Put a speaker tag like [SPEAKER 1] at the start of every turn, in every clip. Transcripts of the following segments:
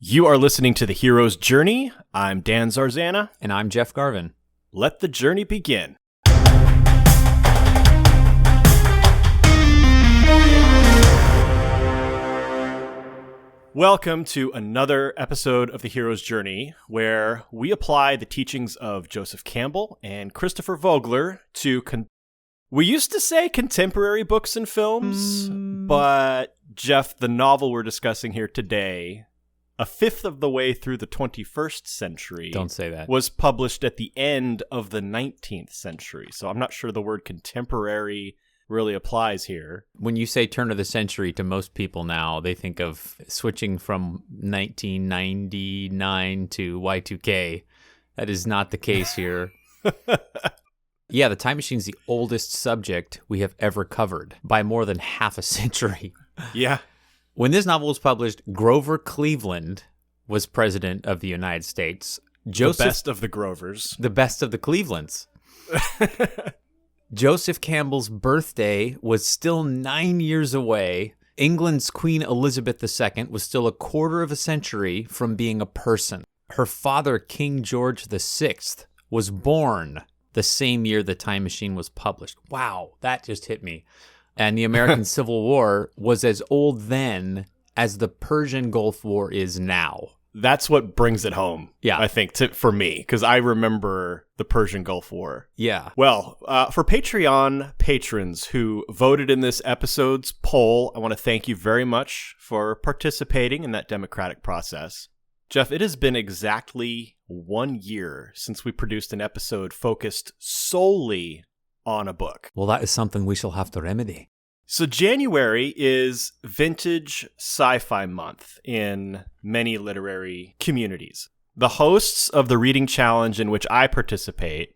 [SPEAKER 1] You are listening to The Hero's Journey. I'm Dan Zarzana.
[SPEAKER 2] And I'm Jeff Garvin.
[SPEAKER 1] Let the journey begin. Welcome to another episode of The Hero's Journey, where we apply the teachings of Joseph Campbell and Christopher Vogler to we used to say contemporary books and films, but Jeff, the novel we're discussing here today, a fifth of the way through the 21st century.
[SPEAKER 2] Don't say that.
[SPEAKER 1] Was published at the end of the 19th century. So I'm not sure the word contemporary really applies here.
[SPEAKER 2] When you say turn of the century to most people now, they think of switching from 1999 to Y2K. That is not the case here. Yeah, the time machine is the oldest subject we have ever covered by more than half a century.
[SPEAKER 1] Yeah.
[SPEAKER 2] When this novel was published, Grover Cleveland was president of the United States.
[SPEAKER 1] The best of the Grovers.
[SPEAKER 2] The best of the Clevelands. Joseph Campbell's birthday was still 9 years away. England's Queen Elizabeth II was still a quarter of a century from being a person. Her father, King George VI, was born the same year the Time Machine was published. Wow, that just hit me. And the American Civil War was as old then as the Persian Gulf War is now.
[SPEAKER 1] That's what brings it home,
[SPEAKER 2] yeah.
[SPEAKER 1] I think, for me, because I remember the Persian Gulf War.
[SPEAKER 2] Yeah.
[SPEAKER 1] Well, for Patreon patrons who voted in this episode's poll, I want to thank you very much for participating in that democratic process. Jeff, it has been exactly 1 year since we produced an episode focused solely on a book.
[SPEAKER 2] Well, that is something we shall have to remedy.
[SPEAKER 1] So January is Vintage Sci-Fi Month in many literary communities. The hosts of the reading challenge in which I participate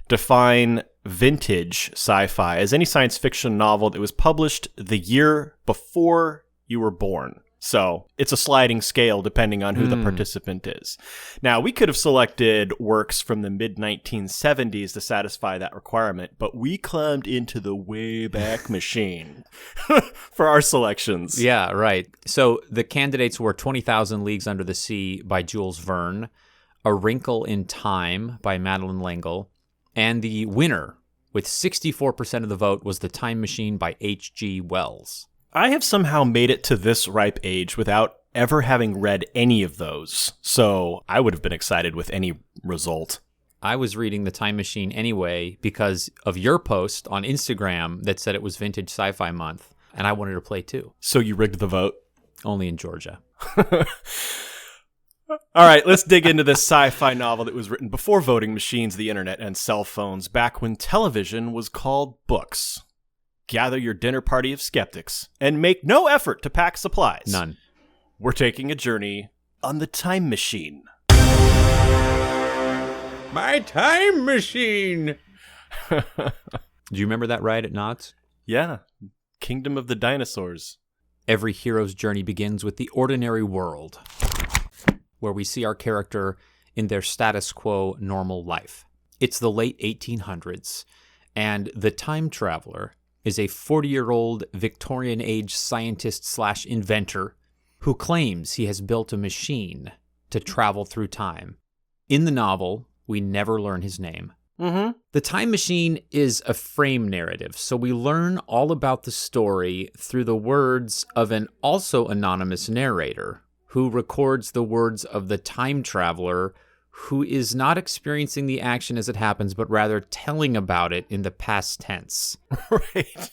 [SPEAKER 1] define vintage sci-fi as any science fiction novel that was published the year before you were born. So it's a sliding scale depending on who the participant is. Now, we could have selected works from the mid-1970s to satisfy that requirement, but we climbed into the Wayback Machine for our selections.
[SPEAKER 2] Yeah, right. So the candidates were 20,000 Leagues Under the Sea by Jules Verne, A Wrinkle in Time by Madeleine L'Engle, and the winner, with 64% of the vote, was The Time Machine by H.G. Wells.
[SPEAKER 1] I have somehow made it to this ripe age without ever having read any of those, so I would have been excited with any result.
[SPEAKER 2] I was reading The Time Machine anyway because of your post on Instagram that said it was Vintage Sci-Fi Month, and I wanted to play too.
[SPEAKER 1] So you rigged the vote?
[SPEAKER 2] Only in Georgia.
[SPEAKER 1] All right, let's dig into this sci-fi novel that was written before voting machines, the internet, and cell phones, back when television was called books. Gather your dinner party of skeptics and make no effort to pack supplies.
[SPEAKER 2] None.
[SPEAKER 1] We're taking a journey on the Time Machine.
[SPEAKER 2] My Time Machine! Do you remember that ride at Knott's?
[SPEAKER 1] Yeah. Kingdom of the Dinosaurs.
[SPEAKER 2] Every hero's journey begins with the ordinary world, where we see our character in their status quo normal life. It's the late 1800s, and the time traveler is a 40-year-old Victorian-age scientist/inventor who claims he has built a machine to travel through time. In the novel, we never learn his name.
[SPEAKER 1] Mm-hmm.
[SPEAKER 2] The Time Machine is a frame narrative, so we learn all about the story through the words of an also anonymous narrator who records the words of the time traveler who is not experiencing the action as it happens, but rather telling about it in the past tense.
[SPEAKER 1] Right.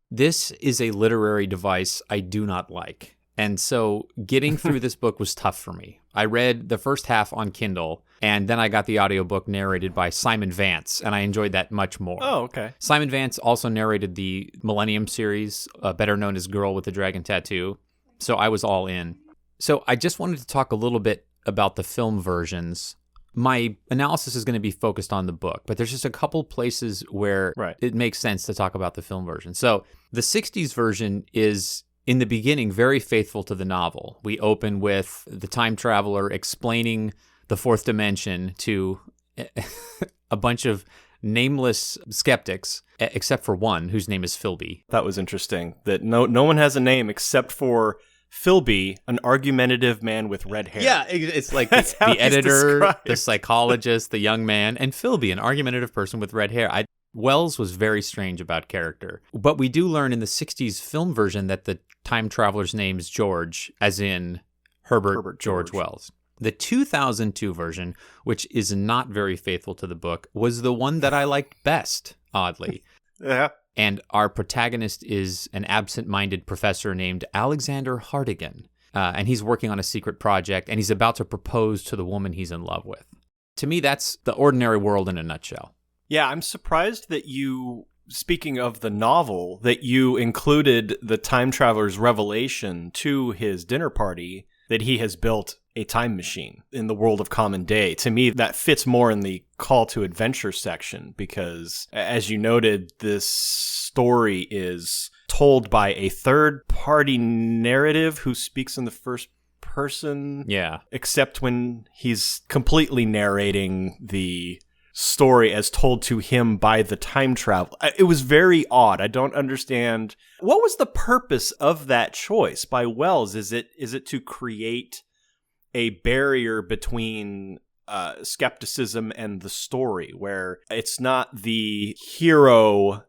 [SPEAKER 2] This is a literary device I do not like. And so getting through this book was tough for me. I read the first half on Kindle, and then I got the audiobook narrated by Simon Vance, and I enjoyed that much more.
[SPEAKER 1] Oh, okay.
[SPEAKER 2] Simon Vance also narrated the Millennium series, better known as Girl with the Dragon Tattoo. So I was all in. So I just wanted to talk a little bit about the film versions. My analysis is going to be focused on the book, but there's just a couple places where it makes sense to talk about the film version. So the 60s version is, in the beginning, very faithful to the novel. We open with the time traveler explaining the fourth dimension to a bunch of nameless skeptics, except for one whose name is Philby.
[SPEAKER 1] That was interesting, that no one has a name except for Philby, an argumentative man with red hair.
[SPEAKER 2] Yeah, it's like
[SPEAKER 1] That's how
[SPEAKER 2] the
[SPEAKER 1] he's
[SPEAKER 2] editor,
[SPEAKER 1] described.
[SPEAKER 2] the psychologist, the young man, and Philby, an argumentative person with red hair. Wells was very strange about character. But we do learn in the 60s film version that the time traveler's name is George, as in Herbert George Wells. The 2002 version, which is not very faithful to the book, was the one that I liked best, oddly.
[SPEAKER 1] Yeah.
[SPEAKER 2] And our protagonist is an absent-minded professor named Alexander Hartigan. And he's working on a secret project, and he's about to propose to the woman he's in love with. To me, that's the ordinary world in a nutshell.
[SPEAKER 1] Yeah, I'm surprised that you, speaking of the novel, that you included the time traveler's revelation to his dinner party that he has built a time machine in the world of common day. To me, that fits more in the call to adventure section because, as you noted, this story is told by a third-party narrative who speaks in the first person.
[SPEAKER 2] Yeah.
[SPEAKER 1] Except when he's completely narrating the story as told to him by the time travel. It was very odd. I don't understand. What was the purpose of that choice by Wells? Is it to create a barrier between skepticism and the story, where it's not the hero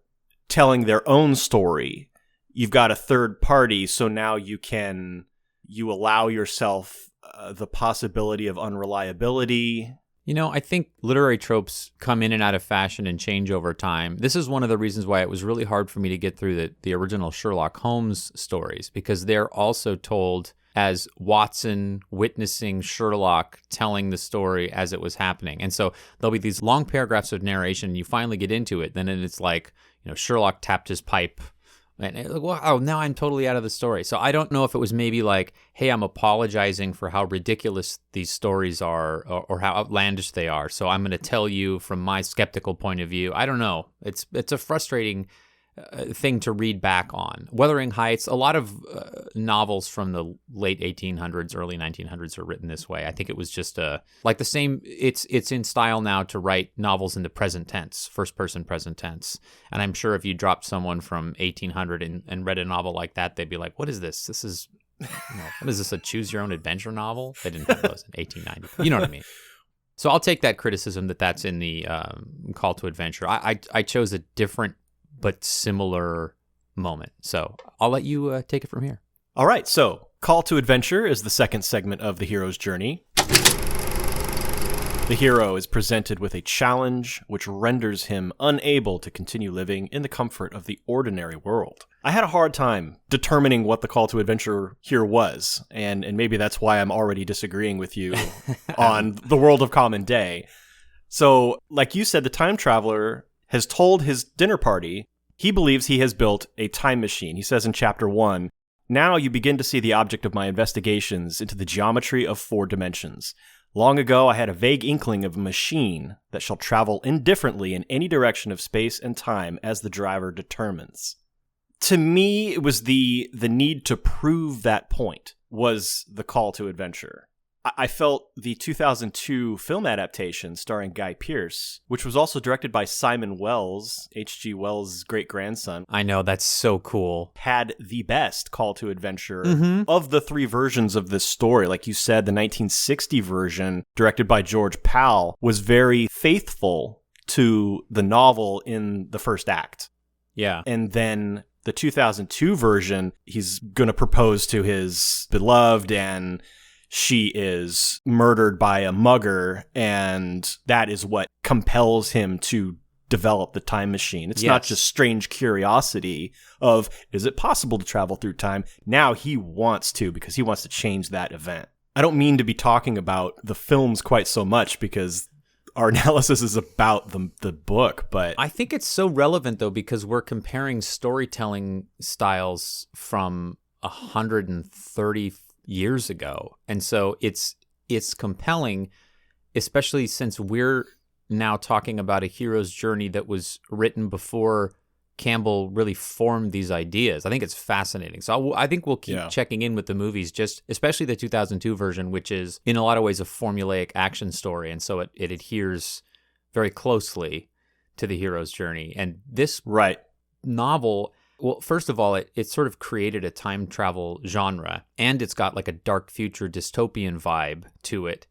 [SPEAKER 1] telling their own story? You've got a third party, so now you allow yourself the possibility of unreliability.
[SPEAKER 2] You know, I think literary tropes come in and out of fashion and change over time. This is one of the reasons why it was really hard for me to get through the original Sherlock Holmes stories, because they're also told as Watson witnessing Sherlock telling the story as it was happening. And so there'll be these long paragraphs of narration, and you finally get into it, then it's like, Sherlock tapped his pipe. And wow, now I'm totally out of the story. So I don't know if it was maybe like, hey, I'm apologizing for how ridiculous these stories are or how outlandish they are. So I'm going to tell you from my skeptical point of view. I don't know. It's a frustrating thing to read back on. Wuthering Heights, a lot of novels from the late 1800s, early 1900s are written this way. I think it was just like the same. It's in style now to write novels in the present tense, first person present tense. And I'm sure if you dropped someone from 1800 and read a novel like that, they'd be like, "What is this? This is what is this? A choose your own adventure novel?" They didn't have those in 1890. You know what I mean? So I'll take that criticism that's in the call to adventure. I chose a different but similar moment. So I'll let you take it from here.
[SPEAKER 1] All right. So Call to Adventure is the second segment of the hero's journey. The hero is presented with a challenge which renders him unable to continue living in the comfort of the ordinary world. I had a hard time determining what the call to adventure here was, and maybe that's why I'm already disagreeing with you on the world of common day. So, like you said, the time traveler has told his dinner party he believes he has built a time machine. He says in chapter 1, "Now you begin to see the object of my investigations into the geometry of 4 dimensions. Long ago, I had a vague inkling of a machine that shall travel indifferently in any direction of space and time as the driver determines." To me, it was the need to prove that point was the call to adventure. I felt the 2002 film adaptation starring Guy Pearce, which was also directed by Simon Wells, H.G. Wells' great-grandson.
[SPEAKER 2] I know, that's so cool.
[SPEAKER 1] Had the best call to adventure of the 3 versions of this story. Like you said, the 1960 version, directed by George Powell, was very faithful to the novel in the first act.
[SPEAKER 2] Yeah.
[SPEAKER 1] And then the 2002 version, he's going to propose to his beloved, and she is murdered by a mugger, and that is what compels him to develop the time machine. It's not just strange curiosity of, is it possible to travel through time? Now he wants to, because he wants to change that event. I don't mean to be talking about the films quite so much, because our analysis is about the book, but
[SPEAKER 2] I think it's so relevant, though, because we're comparing storytelling styles from 130 years ago. And so it's compelling, especially since we're now talking about a hero's journey that was written before Campbell really formed these ideas. I think it's fascinating. So I think we'll keep checking in with the movies, just especially the 2002 version, which is in a lot of ways a formulaic action story. And so it adheres very closely to the hero's journey. And this novel, Well, first of all, it sort of created a time travel genre, and it's got like a dark future dystopian vibe to it.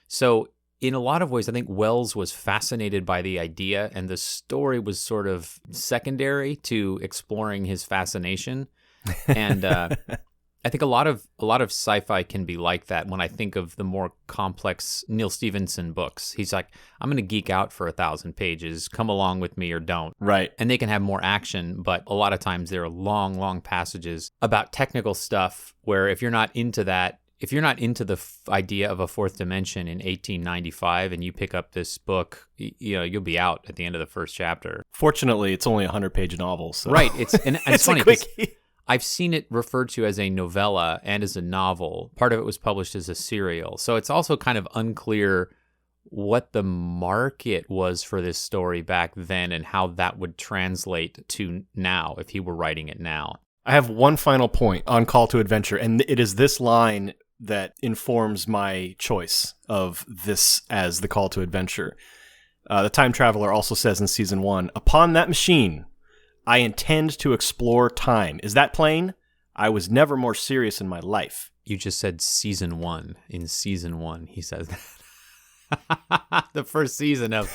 [SPEAKER 2] So in a lot of ways, I think Wells was fascinated by the idea, and the story was sort of secondary to exploring his fascination. And I think a lot of sci-fi can be like that. When I think of the more complex Neil Stephenson books, he's like, I'm going to geek out for 1,000 pages. Come along with me or don't.
[SPEAKER 1] Right.
[SPEAKER 2] And they can have more action, but a lot of times there are long, long passages about technical stuff where if you're not into that, if you're not into the idea of a fourth dimension in 1895 and you pick up this book, you'll be out at the end of the first chapter.
[SPEAKER 1] Fortunately, it's only a 100-page novel. So.
[SPEAKER 2] Right. It's funny.
[SPEAKER 1] a quickie.
[SPEAKER 2] I've seen it referred to as a novella and as a novel. Part of it was published as a serial. So it's also kind of unclear what the market was for this story back then and how that would translate to now if he were writing it now.
[SPEAKER 1] I have one final point on Call to Adventure, and it is this line that informs my choice of this as the Call to Adventure. The time traveler also says in season 1, upon that machine, I intend to explore time. Is that plain? I was never more serious in my life.
[SPEAKER 2] You just said season 1. In season 1, he says that. The first season of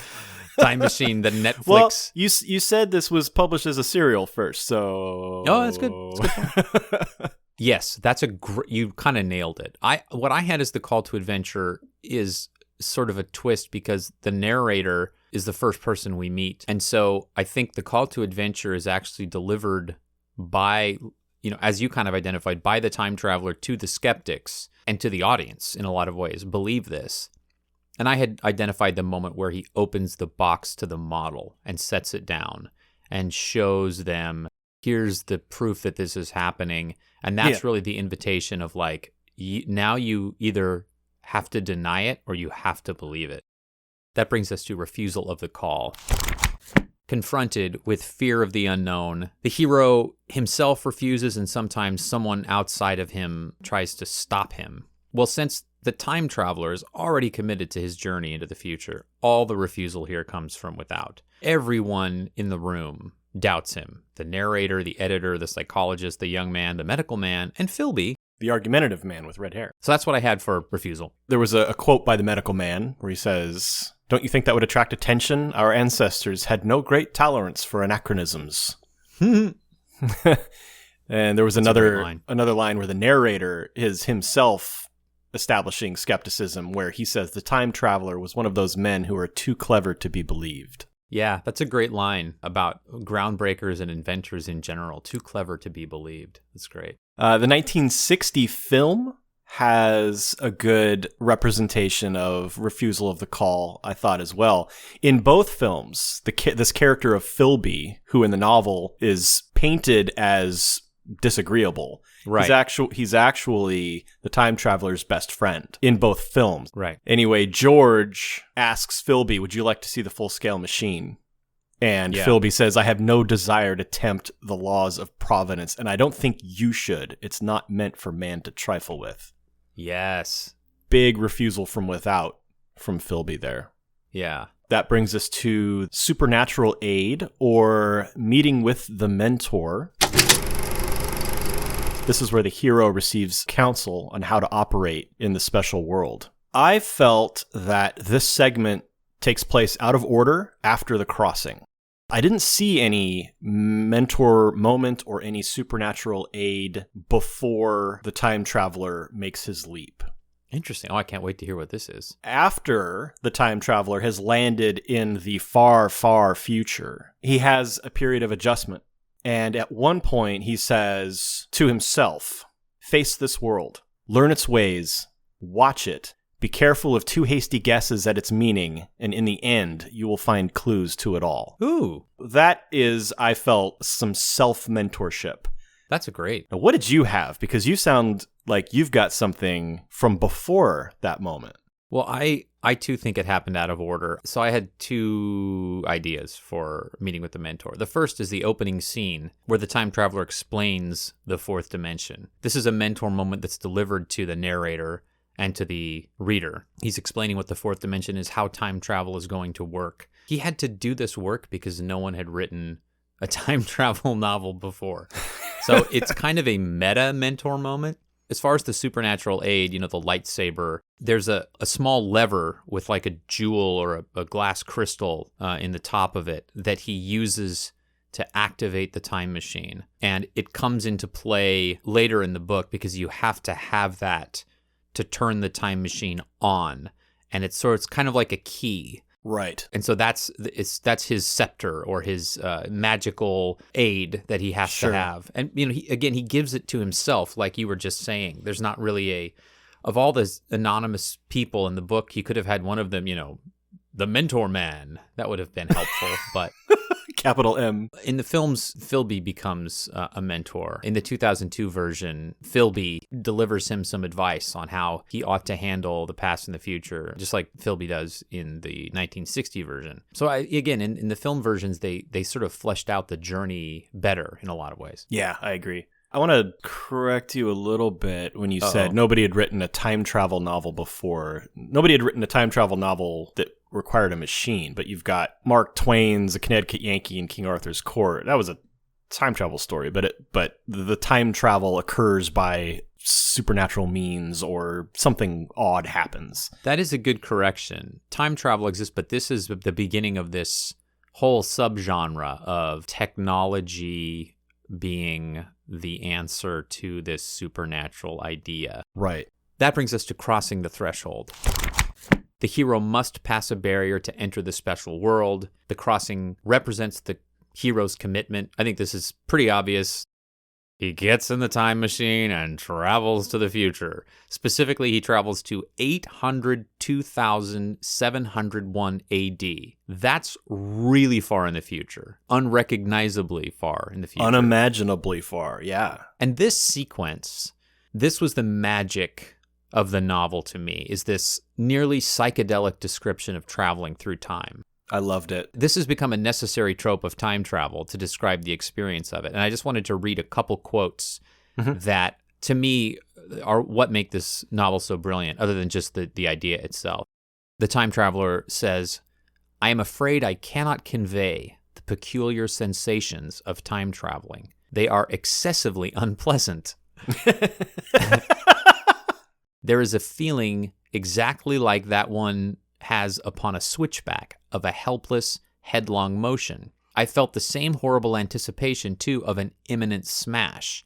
[SPEAKER 2] Time Machine, the Netflix.
[SPEAKER 1] Well, you said this was published as a serial first, so...
[SPEAKER 2] Oh, that's good. That's good. Yes, that's you kind of nailed it. What I had as the Call to Adventure is sort of a twist because the narrator is the first person we meet. And so I think the Call to Adventure is actually delivered by, as you kind of identified, by the time traveler to the skeptics and to the audience in a lot of ways. Believe this. And I had identified the moment where he opens the box to the model and sets it down and shows them, here's the proof that this is happening. And that's really the invitation of like, now you either have to deny it or you have to believe it. That brings us to refusal of the call. Confronted with fear of the unknown, the hero himself refuses and sometimes someone outside of him tries to stop him. Well, since the time traveler is already committed to his journey into the future, all the refusal here comes from without. Everyone in the room doubts him. The narrator, the editor, the psychologist, the young man, the medical man, and Philby,
[SPEAKER 1] the argumentative man with red hair.
[SPEAKER 2] So that's what I had for refusal.
[SPEAKER 1] There was a quote by the medical man where he says, "Don't you think that would attract attention? Our ancestors had no great tolerance for anachronisms." And there was another line where the narrator is himself establishing skepticism, where he says the time traveler was one of those men who are too clever to be believed.
[SPEAKER 2] Yeah, that's a great line about groundbreakers and inventors in general. Too clever to be believed. That's great.
[SPEAKER 1] The 1960 film has a good representation of refusal of the call, I thought, as well. In both films, this character of Philby, who in the novel is painted as disagreeable,
[SPEAKER 2] right?
[SPEAKER 1] He's actually the time traveler's best friend in both films.
[SPEAKER 2] Right.
[SPEAKER 1] Anyway, George asks Philby, "Would you like to see the full-scale machine?" And Philby says, "I have no desire to tempt the laws of providence, and I don't think you should. It's not meant for man to trifle with."
[SPEAKER 2] Yes.
[SPEAKER 1] Big refusal from without from Philby there.
[SPEAKER 2] Yeah.
[SPEAKER 1] That brings us to supernatural aid, or meeting with the mentor. This is where the hero receives counsel on how to operate in the special world. I felt that this segment takes place out of order after the crossing. I didn't see any mentor moment or any supernatural aid before the time traveler makes his leap.
[SPEAKER 2] Interesting. Oh, I can't wait to hear what this is.
[SPEAKER 1] After the time traveler has landed in the far, far future, he has a period of adjustment. And at one point, he says to himself, "Face this world, learn its ways, watch it, be careful of too hasty guesses at its meaning, and in the end, you will find clues to it all."
[SPEAKER 2] Ooh.
[SPEAKER 1] That is, I felt, some self-mentorship.
[SPEAKER 2] That's great.
[SPEAKER 1] Now, what did you have? Because you sound like you've got something from before that moment.
[SPEAKER 2] Well, I too think it happened out of order. So I had two ideas for meeting with the mentor. The first is the opening scene where the time traveler explains the fourth dimension. This is a mentor moment that's delivered to the narrator and to the reader. He's explaining what the fourth dimension is, how time travel is going to work. He had to do this work because no one had written a time travel novel before. So it's kind of a meta mentor moment. As far as the supernatural aid, the lightsaber, there's a small lever with like a jewel or a glass crystal in the top of it that he uses to activate the time machine. And it comes into play later in the book because you have to have that to turn the time machine on. And it's kind of like a key.
[SPEAKER 1] Right.
[SPEAKER 2] And so that's his scepter or his magical aid that he has to have. And, he gives it to himself, like you were just saying. There's not really of all the anonymous people in the book, he could have had one of them, the mentor man. That would have been helpful, but...
[SPEAKER 1] Capital M.
[SPEAKER 2] In the films, Philby becomes a mentor. In the 2002 version, Philby delivers him some advice on how he ought to handle the past and the future, just like Philby does in the 1960 version. So in the film versions, they sort of fleshed out the journey better in a lot of ways.
[SPEAKER 1] Yeah, I agree. I want to correct you a little bit when you said nobody had written a time travel novel before. Nobody had written a time travel novel that required a machine, but you've got Mark Twain's A Connecticut Yankee in King Arthur's Court. That was a time travel story, but the time travel occurs by supernatural means or something odd happens.
[SPEAKER 2] That is a good correction. Time travel exists, but this is the beginning of this whole subgenre of technology being the answer to this supernatural idea.
[SPEAKER 1] Right.
[SPEAKER 2] That brings us to crossing the threshold. The hero must pass a barrier to enter the special world. The crossing represents the hero's commitment. I think this is pretty obvious. He gets in the time machine and travels to the future. Specifically, he travels to 802,701 AD. That's really far in the future. Unrecognizably far in the future.
[SPEAKER 1] Unimaginably far, yeah.
[SPEAKER 2] And this sequence, this was the magic of the novel to me, is this nearly psychedelic description of traveling through time.
[SPEAKER 1] I loved it.
[SPEAKER 2] This has become a necessary trope of time travel to describe the experience of it. And I just wanted to read a couple quotes that, to me, are what make this novel so brilliant, other than just the idea itself. The time traveler says, "I am afraid I cannot convey the peculiar sensations of time traveling. They are excessively unpleasant." There is a feeling exactly like that one has upon a switchback of a helpless, headlong motion. I felt the same horrible anticipation, too, of an imminent smash.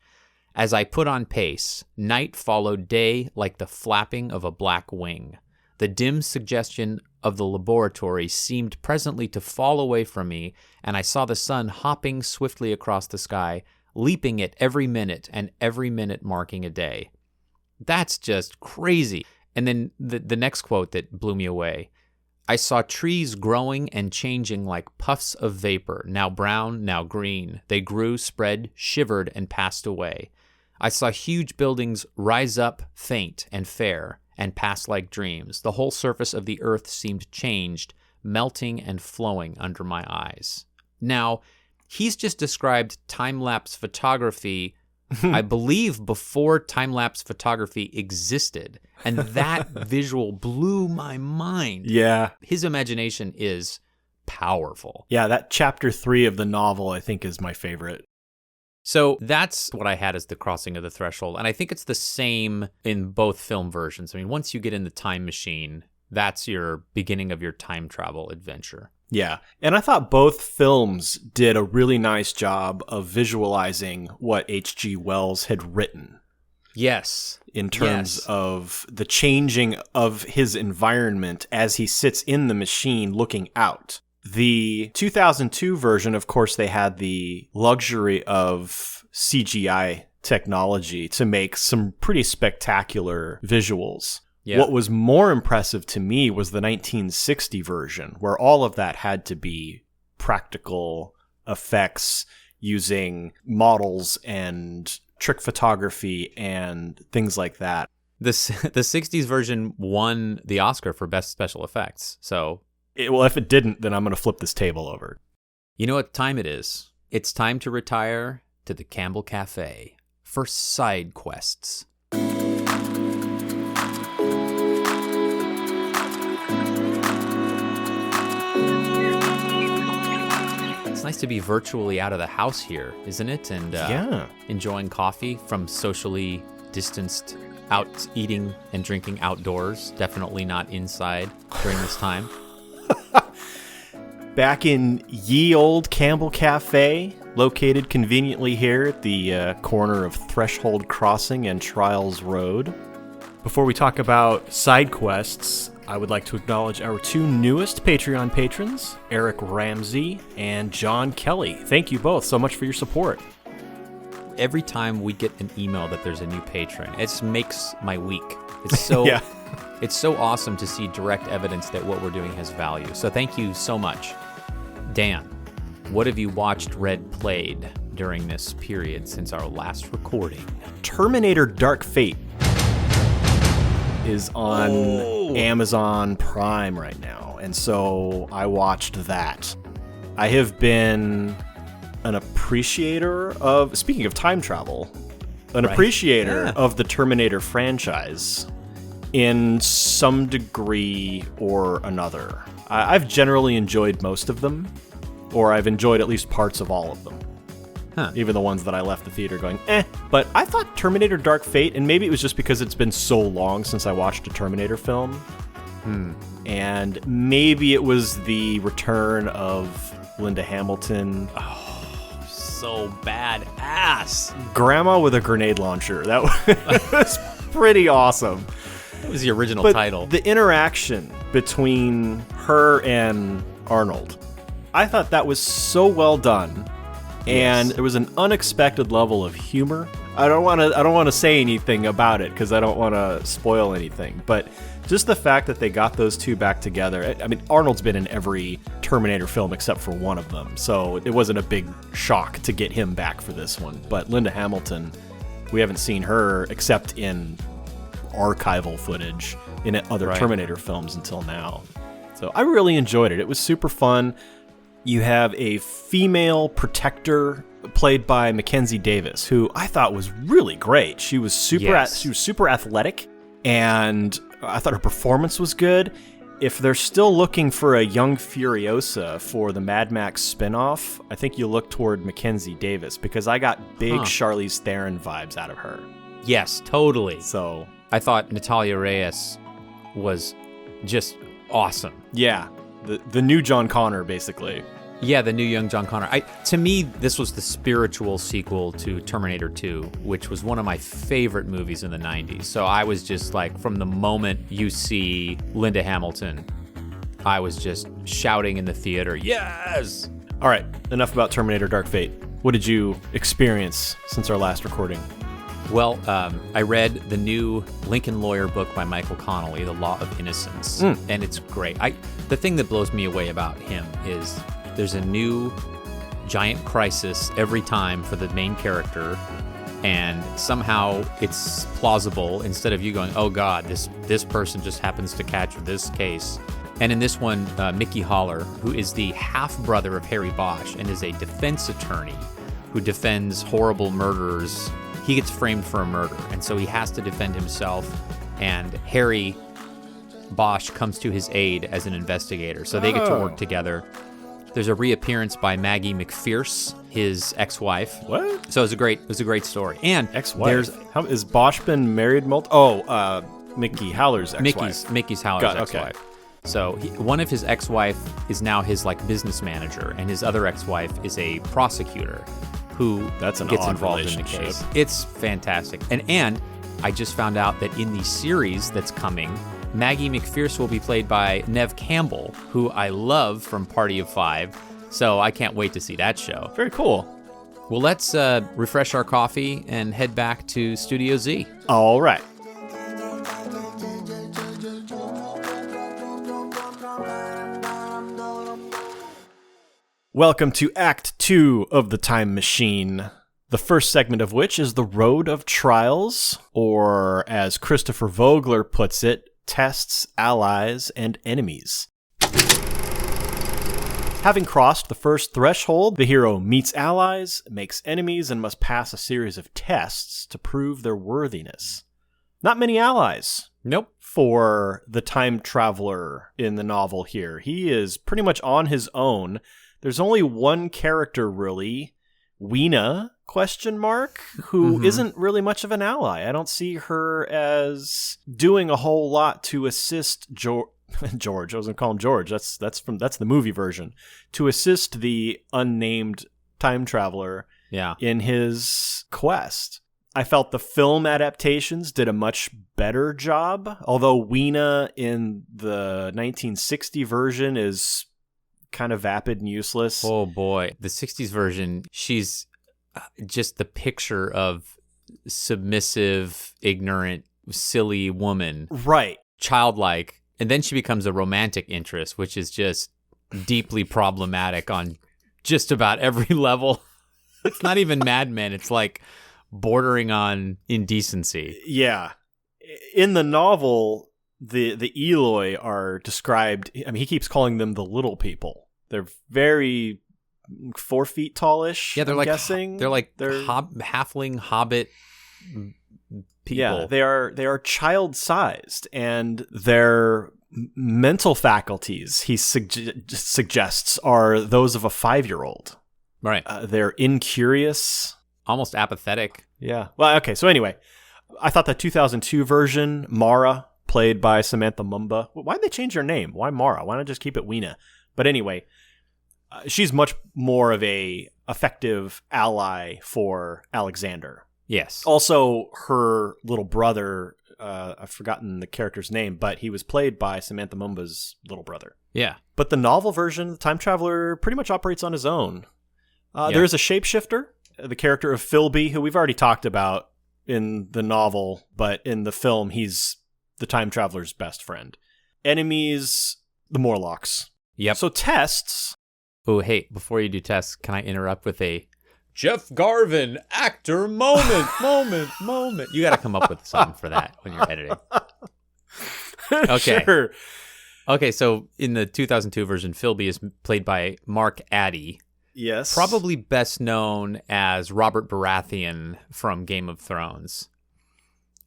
[SPEAKER 2] As I put on pace, night followed day like the flapping of a black wing. The dim suggestion of the laboratory seemed presently to fall away from me, and I saw the sun hopping swiftly across the sky, leaping it every minute, and every minute marking a day. That's just crazy. And then the next quote that blew me away. I saw trees growing and changing like puffs of vapor, now brown, now green. They grew, spread, shivered, and passed away. I saw huge buildings rise up, faint and fair, and pass like dreams. The whole surface of the earth seemed changed, melting and flowing under my eyes. Now, he's just described time-lapse photography, I believe, before time-lapse photography existed. And that visual blew my mind.
[SPEAKER 1] Yeah.
[SPEAKER 2] His imagination is powerful.
[SPEAKER 1] Yeah, that chapter 3 of the novel, I think, is my favorite.
[SPEAKER 2] So that's what I had as the crossing of the threshold. And I think it's the same in both film versions. I mean, once you get in the time machine, that's your beginning of your time travel adventure.
[SPEAKER 1] Yeah. And I thought both films did a really nice job of visualizing what H.G. Wells had written.
[SPEAKER 2] Yes.
[SPEAKER 1] In terms of the changing of his environment as he sits in the machine looking out. The 2002 version, of course, they had the luxury of CGI technology to make some pretty spectacular visuals. Yeah. What was more impressive to me was the 1960 version, where all of that had to be practical effects using models and trick photography and things like that.
[SPEAKER 2] The 60s version won the Oscar for Best Special Effects. So,
[SPEAKER 1] well, if it didn't, then I'm going to flip this table over.
[SPEAKER 2] You know what time it is? It's time to retire to the Campbell Cafe for side quests. It's nice to be virtually out of the house here, isn't it? And enjoying coffee from socially distanced out eating and drinking outdoors. Definitely not inside during this time.
[SPEAKER 1] Back in ye old Campbell Cafe, located conveniently here at the corner of Threshold Crossing and Trials Road. Before we talk about side quests, I would like to acknowledge our two newest Patreon patrons, Eric Ramsey and John Kelly. Thank you both so much for your support.
[SPEAKER 2] Every time we get an email that there's a new patron, it just makes my week. It's so It's so awesome to see direct evidence that what we're doing has value. So thank you so much. Dan, what have you watched, read, played during this period since our last recording?
[SPEAKER 1] Terminator Dark Fate is on Amazon Prime right now, and so I watched that. I have been an appreciator of, speaking of time travel, appreciator of the Terminator franchise in some degree or another. I've generally enjoyed most of them, or I've enjoyed at least parts of all of them. Even the ones that I left the theater going, But I thought Terminator Dark Fate, and maybe it was just because it's been so long since I watched a Terminator film, and maybe it was the return of Linda Hamilton.
[SPEAKER 2] Oh, so badass.
[SPEAKER 1] Grandma with a grenade launcher. That was pretty awesome.
[SPEAKER 2] That was the original title.
[SPEAKER 1] The interaction between her and Arnold, I thought that was so well done. And there was an unexpected level of humor. I don't want to say anything about it because I don't want to spoil anything. But just the fact that they got those two back together. I mean, Arnold's been in every Terminator film except for one of them, so it wasn't a big shock to get him back for this one. But Linda Hamilton, we haven't seen her except in archival footage in other Terminator films until now. So I really enjoyed it. It was super fun. You have a female protector played by Mackenzie Davis, who I thought was really great. She was super athletic, and I thought her performance was good. If they're still looking for a young Furiosa for the Mad Max spinoff, I think you look toward Mackenzie Davis, because I got big Charlize Theron vibes out of her.
[SPEAKER 2] Yes, totally.
[SPEAKER 1] So
[SPEAKER 2] I thought Natalia Reyes was just awesome.
[SPEAKER 1] Yeah, the new John Connor, basically.
[SPEAKER 2] Yeah, the new young John Connor. To me, this was the spiritual sequel to Terminator 2, which was one of my favorite movies in the 90s. So I was just like, from the moment you see Linda Hamilton, I was just shouting in the theater, yes!
[SPEAKER 1] All right, enough about Terminator Dark Fate. What did you experience since our last recording?
[SPEAKER 2] Well, I read the new Lincoln Lawyer book by Michael Connolly, The Law of Innocence, and it's great. The thing that blows me away about him is there's a new giant crisis every time for the main character, and somehow it's plausible instead of you going, oh God, this person just happens to catch this case. And in this one, Mickey Haller, who is the half-brother of Harry Bosch and is a defense attorney who defends horrible murderers, he gets framed for a murder, and so he has to defend himself, and Harry Bosch comes to his aid as an investigator, so they get to work together. There's a reappearance by Maggie McPherce, his ex-wife.
[SPEAKER 1] What?
[SPEAKER 2] So it was a great story. And
[SPEAKER 1] ex-wife? Is Bosch been married Mickey Haller's ex-wife.
[SPEAKER 2] Mickey's Haller's ex-wife. Okay. So one of his ex-wife is now his business manager, and his other ex-wife is a prosecutor who gets involved in the case. It's fantastic. And I just found out that in the series that's coming, Maggie McPherce will be played by Neve Campbell, who I love from Party of Five. So I can't wait to see that show.
[SPEAKER 1] Very cool.
[SPEAKER 2] Well, let's refresh our coffee and head back to Studio Z.
[SPEAKER 1] All right. Welcome to Act 2 of The Time Machine, the first segment of which is the Road of Trials, or as Christopher Vogler puts it, tests, allies, and enemies. Having crossed the first threshold, the hero meets allies, makes enemies, and must pass a series of tests to prove their worthiness. Not many allies.
[SPEAKER 2] Nope. For
[SPEAKER 1] the time traveler in the novel here. He is pretty much on his own. there's only one character really, Weena, who isn't really much of an ally. I don't see her as doing a whole lot to assist George. I was going to call him George. That's the movie version. To assist the unnamed time traveler in his quest. I felt the film adaptations did a much better job, although Weena in the 1960 version is kind of vapid and useless.
[SPEAKER 2] Oh boy. The 60s version, she's just the picture of submissive, ignorant, silly woman.
[SPEAKER 1] Right.
[SPEAKER 2] Childlike. And then she becomes a romantic interest, which is just deeply problematic on just about every level. It's not even Mad Men. It's like bordering on indecency.
[SPEAKER 1] Yeah. In the novel, the Eloi are described, I mean, he keeps calling them the little people. They're very 4 feet tallish.
[SPEAKER 2] Yeah, they're
[SPEAKER 1] guessing.
[SPEAKER 2] They're halfling hobbit people.
[SPEAKER 1] Yeah, they are child-sized, and their mental faculties, he suggests, are those of a 5-year-old.
[SPEAKER 2] Right.
[SPEAKER 1] They're incurious.
[SPEAKER 2] Almost apathetic.
[SPEAKER 1] Yeah. Well, okay, so anyway, I thought the 2002 version, Mara, played by Samantha Mumba. Why'd they change her name? Why Mara? Why not just keep it Weena? But anyway, she's much more of a effective ally for Alexander.
[SPEAKER 2] Yes.
[SPEAKER 1] Also, her little brother, I've forgotten the character's name, but he was played by Samantha Mumba's little brother.
[SPEAKER 2] Yeah.
[SPEAKER 1] But the novel version, the time traveler pretty much operates on his own. There is a shapeshifter, the character of Philby, who we've already talked about in the novel, but in the film, he's the time traveler's best friend. Enemies, the Morlocks.
[SPEAKER 2] Yep.
[SPEAKER 1] So tests.
[SPEAKER 2] Oh, hey, before you do tests, can I interrupt with a Jeff Garvin actor moment? You got to come up with something for that when you're editing. Okay.
[SPEAKER 1] Sure.
[SPEAKER 2] Okay, so in the 2002 version, Philby is played by Mark Addy.
[SPEAKER 1] Yes.
[SPEAKER 2] Probably best known as Robert Baratheon from Game of Thrones.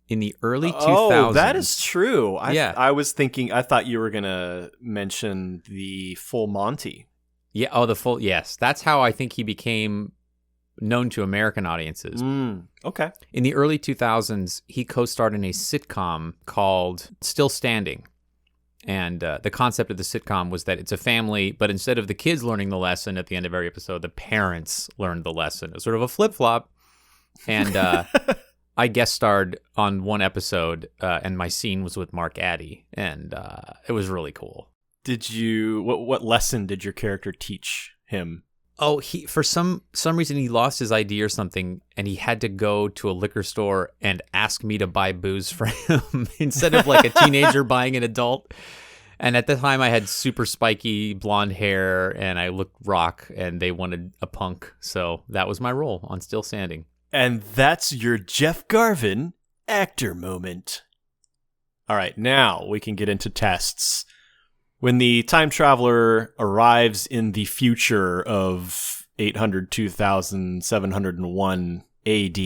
[SPEAKER 2] In the early 2000s.
[SPEAKER 1] Oh, that is true.
[SPEAKER 2] I
[SPEAKER 1] thought you were going to mention the Full Monty.
[SPEAKER 2] Yeah, yes. That's how I think he became known to American audiences.
[SPEAKER 1] Okay.
[SPEAKER 2] In the early 2000s, he co-starred in a sitcom called Still Standing. And the concept of the sitcom was that it's a family, but instead of the kids learning the lesson at the end of every episode, the parents learned the lesson. It was sort of a flip-flop. And I guest starred on one episode, and my scene was with Mark Addy, and it was really cool.
[SPEAKER 1] What lesson did your character teach him?
[SPEAKER 2] Oh, for some reason he lost his ID or something, and he had to go to a liquor store and ask me to buy booze for him instead of like a teenager buying an adult. And at the time, I had super spiky blonde hair, and I looked rock, and they wanted a punk, so that was my role on Still Standing.
[SPEAKER 1] And that's your Jeff Garvin actor moment. All right, now we can get into tests. When the time traveler arrives in the future of 802,701 AD,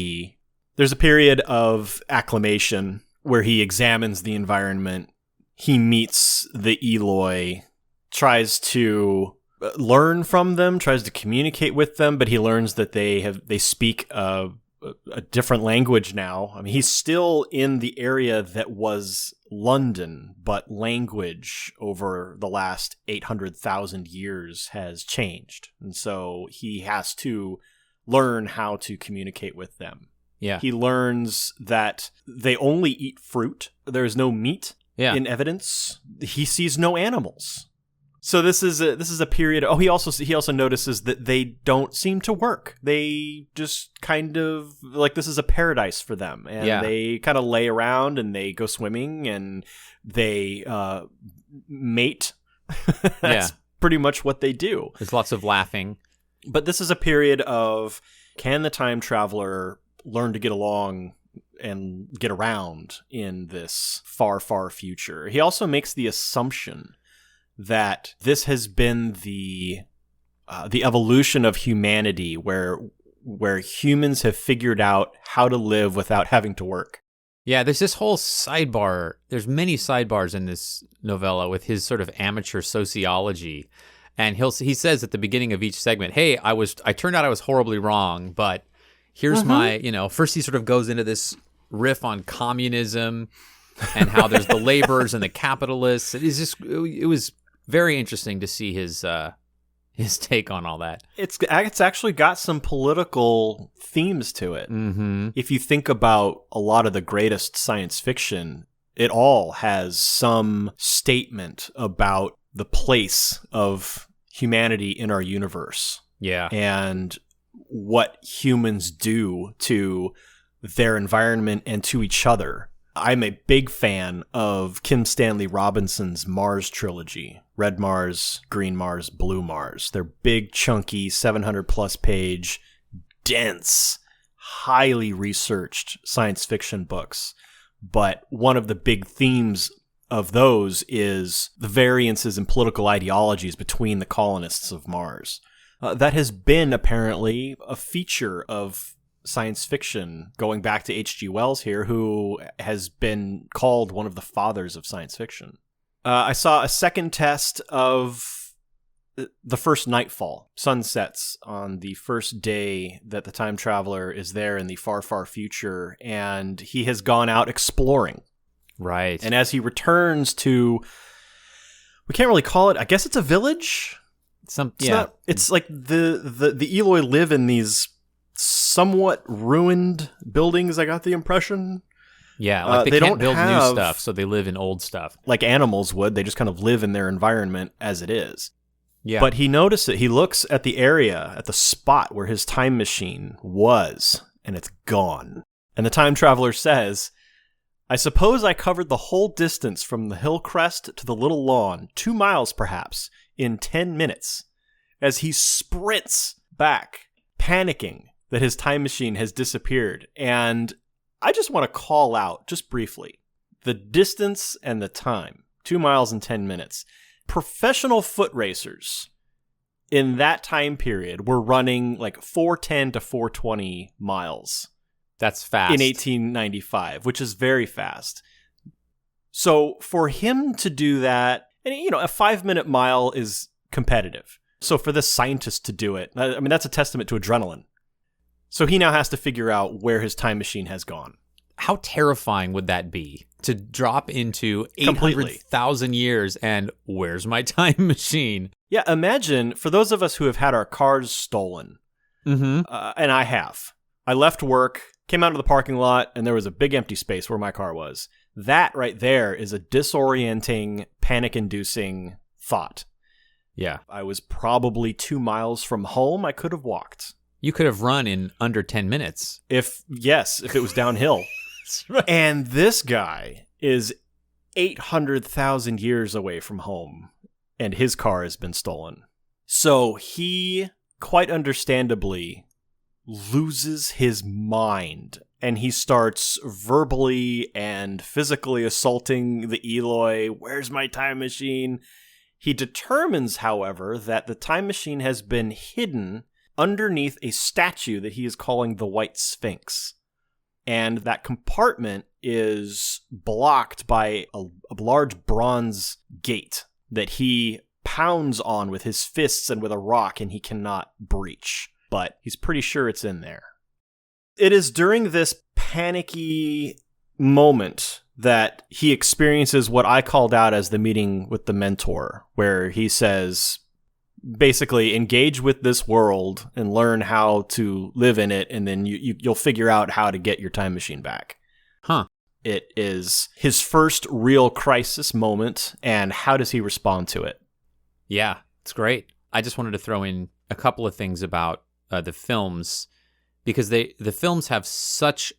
[SPEAKER 1] there's a period of acclimation where he examines the environment. He meets the Eloi, tries to learn from them, tries to communicate with them, but he learns that they speak a different language now. I mean, he's still in the area that was London, but language over the last 800,000 years has changed. And so he has to learn how to communicate with them.
[SPEAKER 2] Yeah.
[SPEAKER 1] He learns that they only eat fruit. There's no meat in evidence. He sees no animals. So this is a period. Oh, he also notices that they don't seem to work. They just kind of like this is a paradise for them, and they kind of lay around and they go swimming and they mate. That's pretty much what they do.
[SPEAKER 2] There's lots of laughing.
[SPEAKER 1] But this is a period of, can the time traveler learn to get along and get around in this far, far future? He also makes the assumption that this has been the evolution of humanity, where humans have figured out how to live without having to work.
[SPEAKER 2] Yeah, there's this whole sidebar. There's many sidebars in this novella with his sort of amateur sociology. And he says at the beginning of each segment, "Hey, I turned out I was horribly wrong, but here's my, first he sort of goes into this riff on communism and how there's the laborers and the capitalists. It was very interesting to see his take on all that.
[SPEAKER 1] It's actually got some political themes to it.
[SPEAKER 2] Mm-hmm.
[SPEAKER 1] If you think about a lot of the greatest science fiction, it all has some statement about the place of humanity in our universe.
[SPEAKER 2] Yeah.
[SPEAKER 1] And what humans do to their environment and to each other. I'm a big fan of Kim Stanley Robinson's Mars trilogy. Red Mars, Green Mars, Blue Mars. They're big, chunky, 700-plus page, dense, highly researched science fiction books. But one of the big themes of those is the variances in political ideologies between the colonists of Mars. That has been apparently a feature of science fiction, going back to H.G. Wells here, who has been called one of the fathers of science fiction. I saw a second test of the first nightfall. Sun sets on the first day that the time traveler is there in the far, far future, and he has gone out exploring.
[SPEAKER 2] Right.
[SPEAKER 1] And as he returns to, we can't really call it, I guess it's a village? It's like the Eloi live in these somewhat ruined buildings, I got the impression.
[SPEAKER 2] Yeah, like they can't build new stuff, so they live in old stuff.
[SPEAKER 1] Like animals would. They just kind of live in their environment as it is.
[SPEAKER 2] Yeah.
[SPEAKER 1] But he noticed it. He looks at the area, at the spot where his time machine was, and it's gone. And the time traveler says, "I suppose I covered the whole distance from the hill crest to the little lawn, 2 miles perhaps, in 10 minutes, as he sprints back, panicking that his time machine has disappeared." And I just want to call out, just briefly, the distance and the time, 2 miles and 10 minutes. Professional foot racers in that time period were running like 410 to 420 miles.
[SPEAKER 2] That's fast.
[SPEAKER 1] In 1895, which is very fast. So for him to do that, and a 5-minute mile is competitive. So for this scientist to do it, I mean, that's a testament to adrenaline. So he now has to figure out where his time machine has gone.
[SPEAKER 2] How terrifying would that be to drop into 800,000 years and where's my time machine?
[SPEAKER 1] Yeah, imagine, for those of us who have had our cars stolen, and I have. I left work, came out of the parking lot, and there was a big empty space where my car was. That right there is a disorienting, panic-inducing thought.
[SPEAKER 2] Yeah.
[SPEAKER 1] I was probably 2 miles from home. I could have walked.
[SPEAKER 2] You could have run in under 10 minutes.
[SPEAKER 1] If it was downhill.
[SPEAKER 2] That's right.
[SPEAKER 1] And this guy is 800,000 years away from home, and his car has been stolen. So he, quite understandably, loses his mind, and he starts verbally and physically assaulting the Eloi. "Where's my time machine?" He determines, however, that the time machine has been hidden underneath a statue that he is calling the White Sphinx. And that compartment is blocked by a large bronze gate that he pounds on with his fists and with a rock, and he cannot breach. But he's pretty sure it's in there. It is during this panicky moment that he experiences what I called out as the meeting with the mentor, where he says, basically, engage with this world and learn how to live in it, and then you'll figure out how to get your time machine back.
[SPEAKER 2] Huh.
[SPEAKER 1] It is his first real crisis moment, and how does he respond to it?
[SPEAKER 2] Yeah, it's great. I just wanted to throw in a couple of things about the films, because the films have such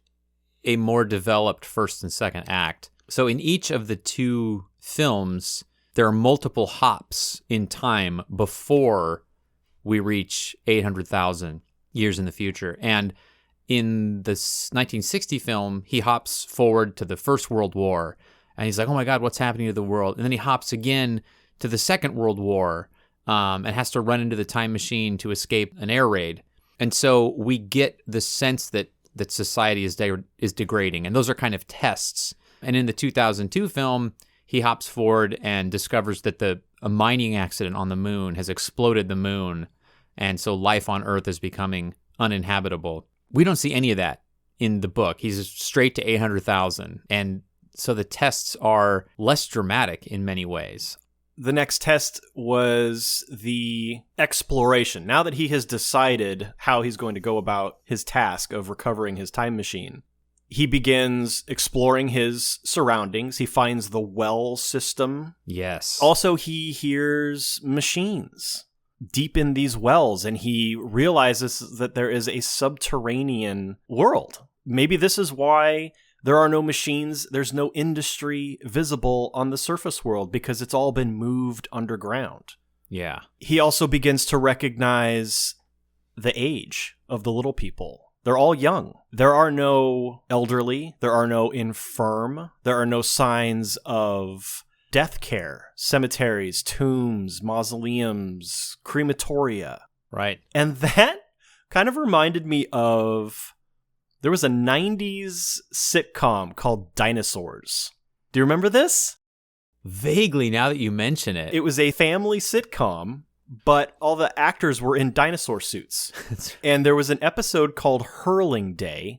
[SPEAKER 2] a more developed first and second act. So in each of the two films, there are multiple hops in time before we reach 800,000 years in the future. And in the 1960 film, he hops forward to the First World War, and he's like, "Oh my God, what's happening to the world?" And then he hops again to the Second World War, and has to run into the time machine to escape an air raid. And so we get the sense that society is degrading, and those are kind of tests. And in the 2002 film, he hops forward and discovers that a mining accident on the moon has exploded the moon, and so life on Earth is becoming uninhabitable. We don't see any of that in the book. He's straight to 800,000, and so the tests are less dramatic in many ways.
[SPEAKER 1] The next test was the exploration. Now that he has decided how he's going to go about his task of recovering his time machine, he begins exploring his surroundings. He finds the well system.
[SPEAKER 2] Yes.
[SPEAKER 1] Also, he hears machines deep in these wells, and he realizes that there is a subterranean world. Maybe this is why there are no machines, there's no industry visible on the surface world, because it's all been moved underground.
[SPEAKER 2] Yeah.
[SPEAKER 1] He also begins to recognize the age of the little people. They're all young. There are no elderly. There are no infirm. There are no signs of death care, cemeteries, tombs, mausoleums, crematoria.
[SPEAKER 2] Right.
[SPEAKER 1] And that kind of reminded me of... There was a 90s sitcom called Dinosaurs. Do you remember this?
[SPEAKER 2] Vaguely, now that you mention it.
[SPEAKER 1] It was a family sitcom, but all the actors were in dinosaur suits. And there was an episode called Hurling Day,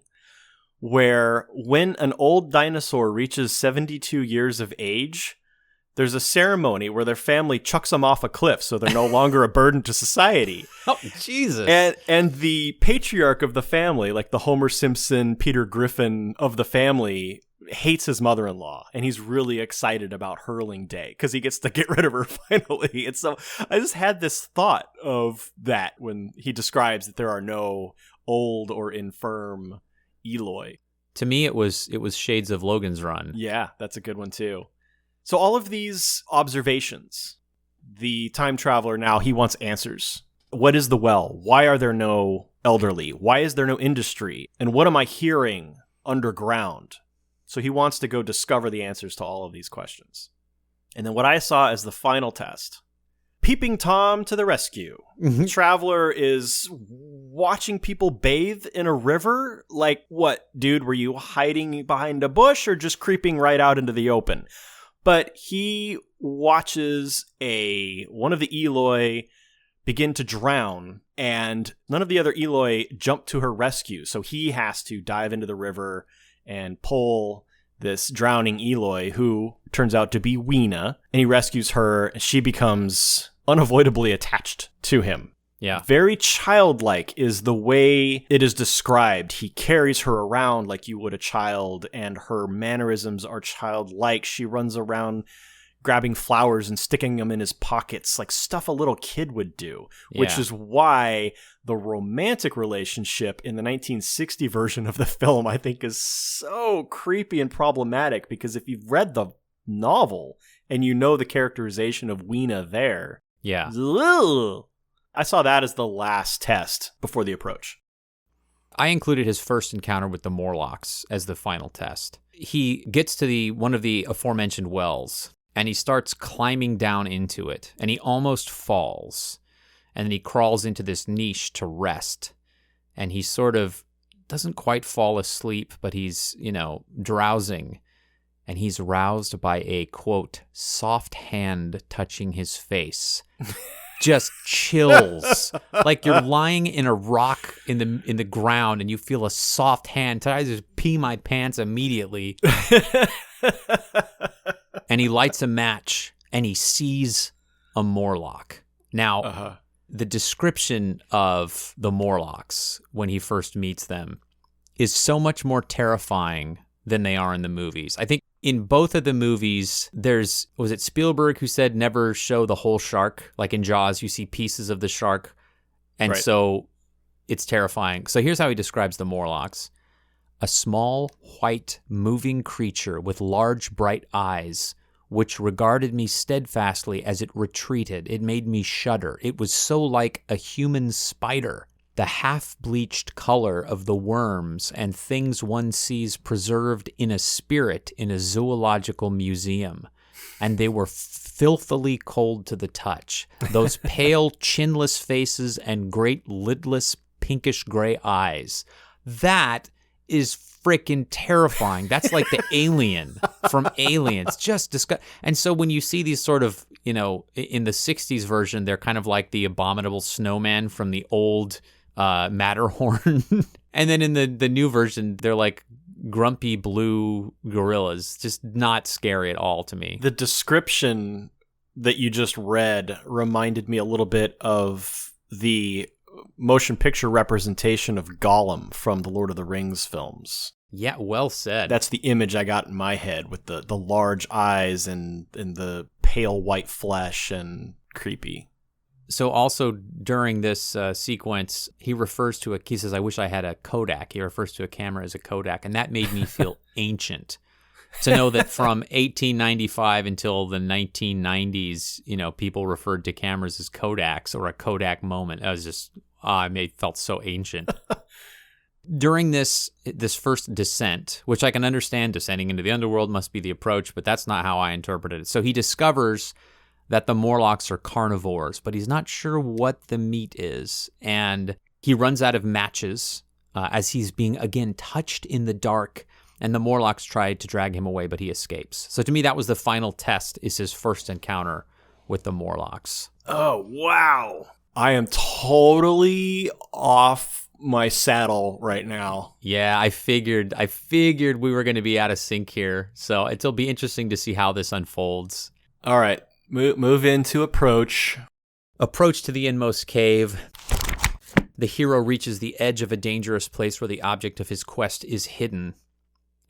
[SPEAKER 1] where when an old dinosaur reaches 72 years of age, there's a ceremony where their family chucks them off a cliff so they're no longer a burden to society.
[SPEAKER 2] Oh, Jesus.
[SPEAKER 1] And the patriarch of the family, like the Homer Simpson, Peter Griffin of the family, hates his mother-in-law. And he's really excited about Hurling Day because he gets to get rid of her finally. And so I just had this thought of that when he describes that there are no old or infirm Eloi.
[SPEAKER 2] To me, it was shades of Logan's Run.
[SPEAKER 1] Yeah, that's a good one too. So all of these observations, the time traveler now, he wants answers. What is the well? Why are there no elderly? Why is there no industry? And what am I hearing underground? So he wants to go discover the answers to all of these questions. And then what I saw as the final test, Peeping Tom to the rescue. The traveler is watching people bathe in a river. Like, what, dude? Were you hiding behind a bush or just creeping right out into the open? But he watches one of the Eloi begin to drown, and none of the other Eloi jump to her rescue. So he has to dive into the river and pull this drowning Eloi, who turns out to be Weena, and he rescues her, and she becomes unavoidably attached to him.
[SPEAKER 2] Yeah.
[SPEAKER 1] Very childlike is the way it is described. He carries her around like you would a child, and her mannerisms are childlike. She runs around grabbing flowers and sticking them in his pockets, like stuff a little kid would do, which is why the romantic relationship in the 1960 version of the film, I think, is so creepy and problematic, because if you've read the novel and you know the characterization of Weena there, ugh, I saw that as the last test before the approach.
[SPEAKER 2] I included his first encounter with the Morlocks as the final test. He gets to one of the aforementioned wells, and he starts climbing down into it, and he almost falls. And then he crawls into this niche to rest, and he sort of doesn't quite fall asleep, but he's, drowsing. And he's roused by a, quote, soft hand touching his face. Just chills. Like you're lying in a rock in the ground and you feel a soft hand. I just pee my pants immediately. And he lights a match and he sees a Morlock. Now, the description of the Morlocks when he first meets them is so much more terrifying than they are in the movies. I think in both of the movies, was it Spielberg who said never show the whole shark? Like in Jaws, you see pieces of the shark, and so it's terrifying. So here's how he describes the Morlocks. A small, white, moving creature with large, bright eyes, which regarded me steadfastly as it retreated. It made me shudder. It was so like a human spider. The half-bleached color of the worms and things one sees preserved in a spirit in a zoological museum. And they were filthily cold to the touch. Those pale, chinless faces and great lidless pinkish gray eyes. That is freaking terrifying. That's like the alien from Aliens. Just disgust. And so when you see these sort of, in the 60s version, they're kind of like the abominable snowman from the old Matterhorn. And then in the new version, they're like grumpy blue gorillas. Just not scary at all to me.
[SPEAKER 1] The description that you just read reminded me a little bit of the motion picture representation of Gollum from the Lord of the Rings films.
[SPEAKER 2] Yeah, well said.
[SPEAKER 1] That's the image I got in my head, with the large eyes and the pale white flesh and creepy.
[SPEAKER 2] So also during this sequence, he says, I wish I had a Kodak. He refers to a camera as a Kodak, and that made me feel ancient. To know that from 1895 until the 1990s, people referred to cameras as Kodaks or a Kodak moment. I was just, felt so ancient. During this first descent, which I can understand, descending into the underworld must be the approach, but that's not how I interpreted it. So he discovers that the Morlocks are carnivores, but he's not sure what the meat is. And he runs out of matches as he's being, again, touched in the dark. And the Morlocks try to drag him away, but he escapes. So to me, that was the final test, is his first encounter with the Morlocks.
[SPEAKER 1] Oh, wow. I am totally off my saddle right now.
[SPEAKER 2] Yeah, I figured we were going to be out of sync here. So it'll be interesting to see how this unfolds.
[SPEAKER 1] All right, move into approach.
[SPEAKER 2] Approach to the inmost cave. The hero reaches the edge of a dangerous place where the object of his quest is hidden.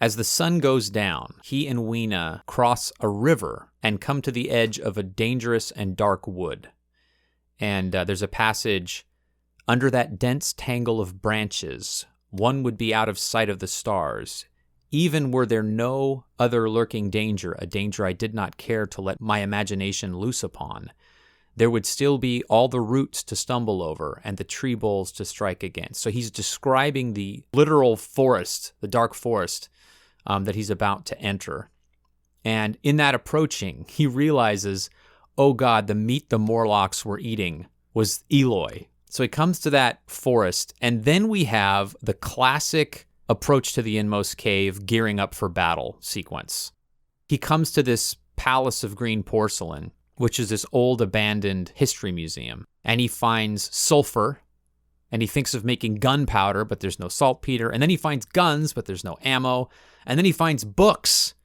[SPEAKER 2] As the sun goes down, he and Weena cross a river and come to the edge of a dangerous and dark wood. And there's a passage, under that dense tangle of branches, one would be out of sight of the stars. Even were there no other lurking danger, a danger I did not care to let my imagination loose upon, there would still be all the roots to stumble over and the tree boles to strike against. So he's describing the literal forest, the dark forest, that he's about to enter. And in that approaching, he realizes, oh God, the meat the Morlocks were eating was Eloi. So he comes to that forest, and then we have the classic approach to the inmost cave, gearing up for battle sequence. He comes to this palace of green porcelain, which is this old abandoned history museum, and he finds sulfur, and he thinks of making gunpowder, but there's no saltpeter. And then he finds guns, but there's no ammo. And then he finds books.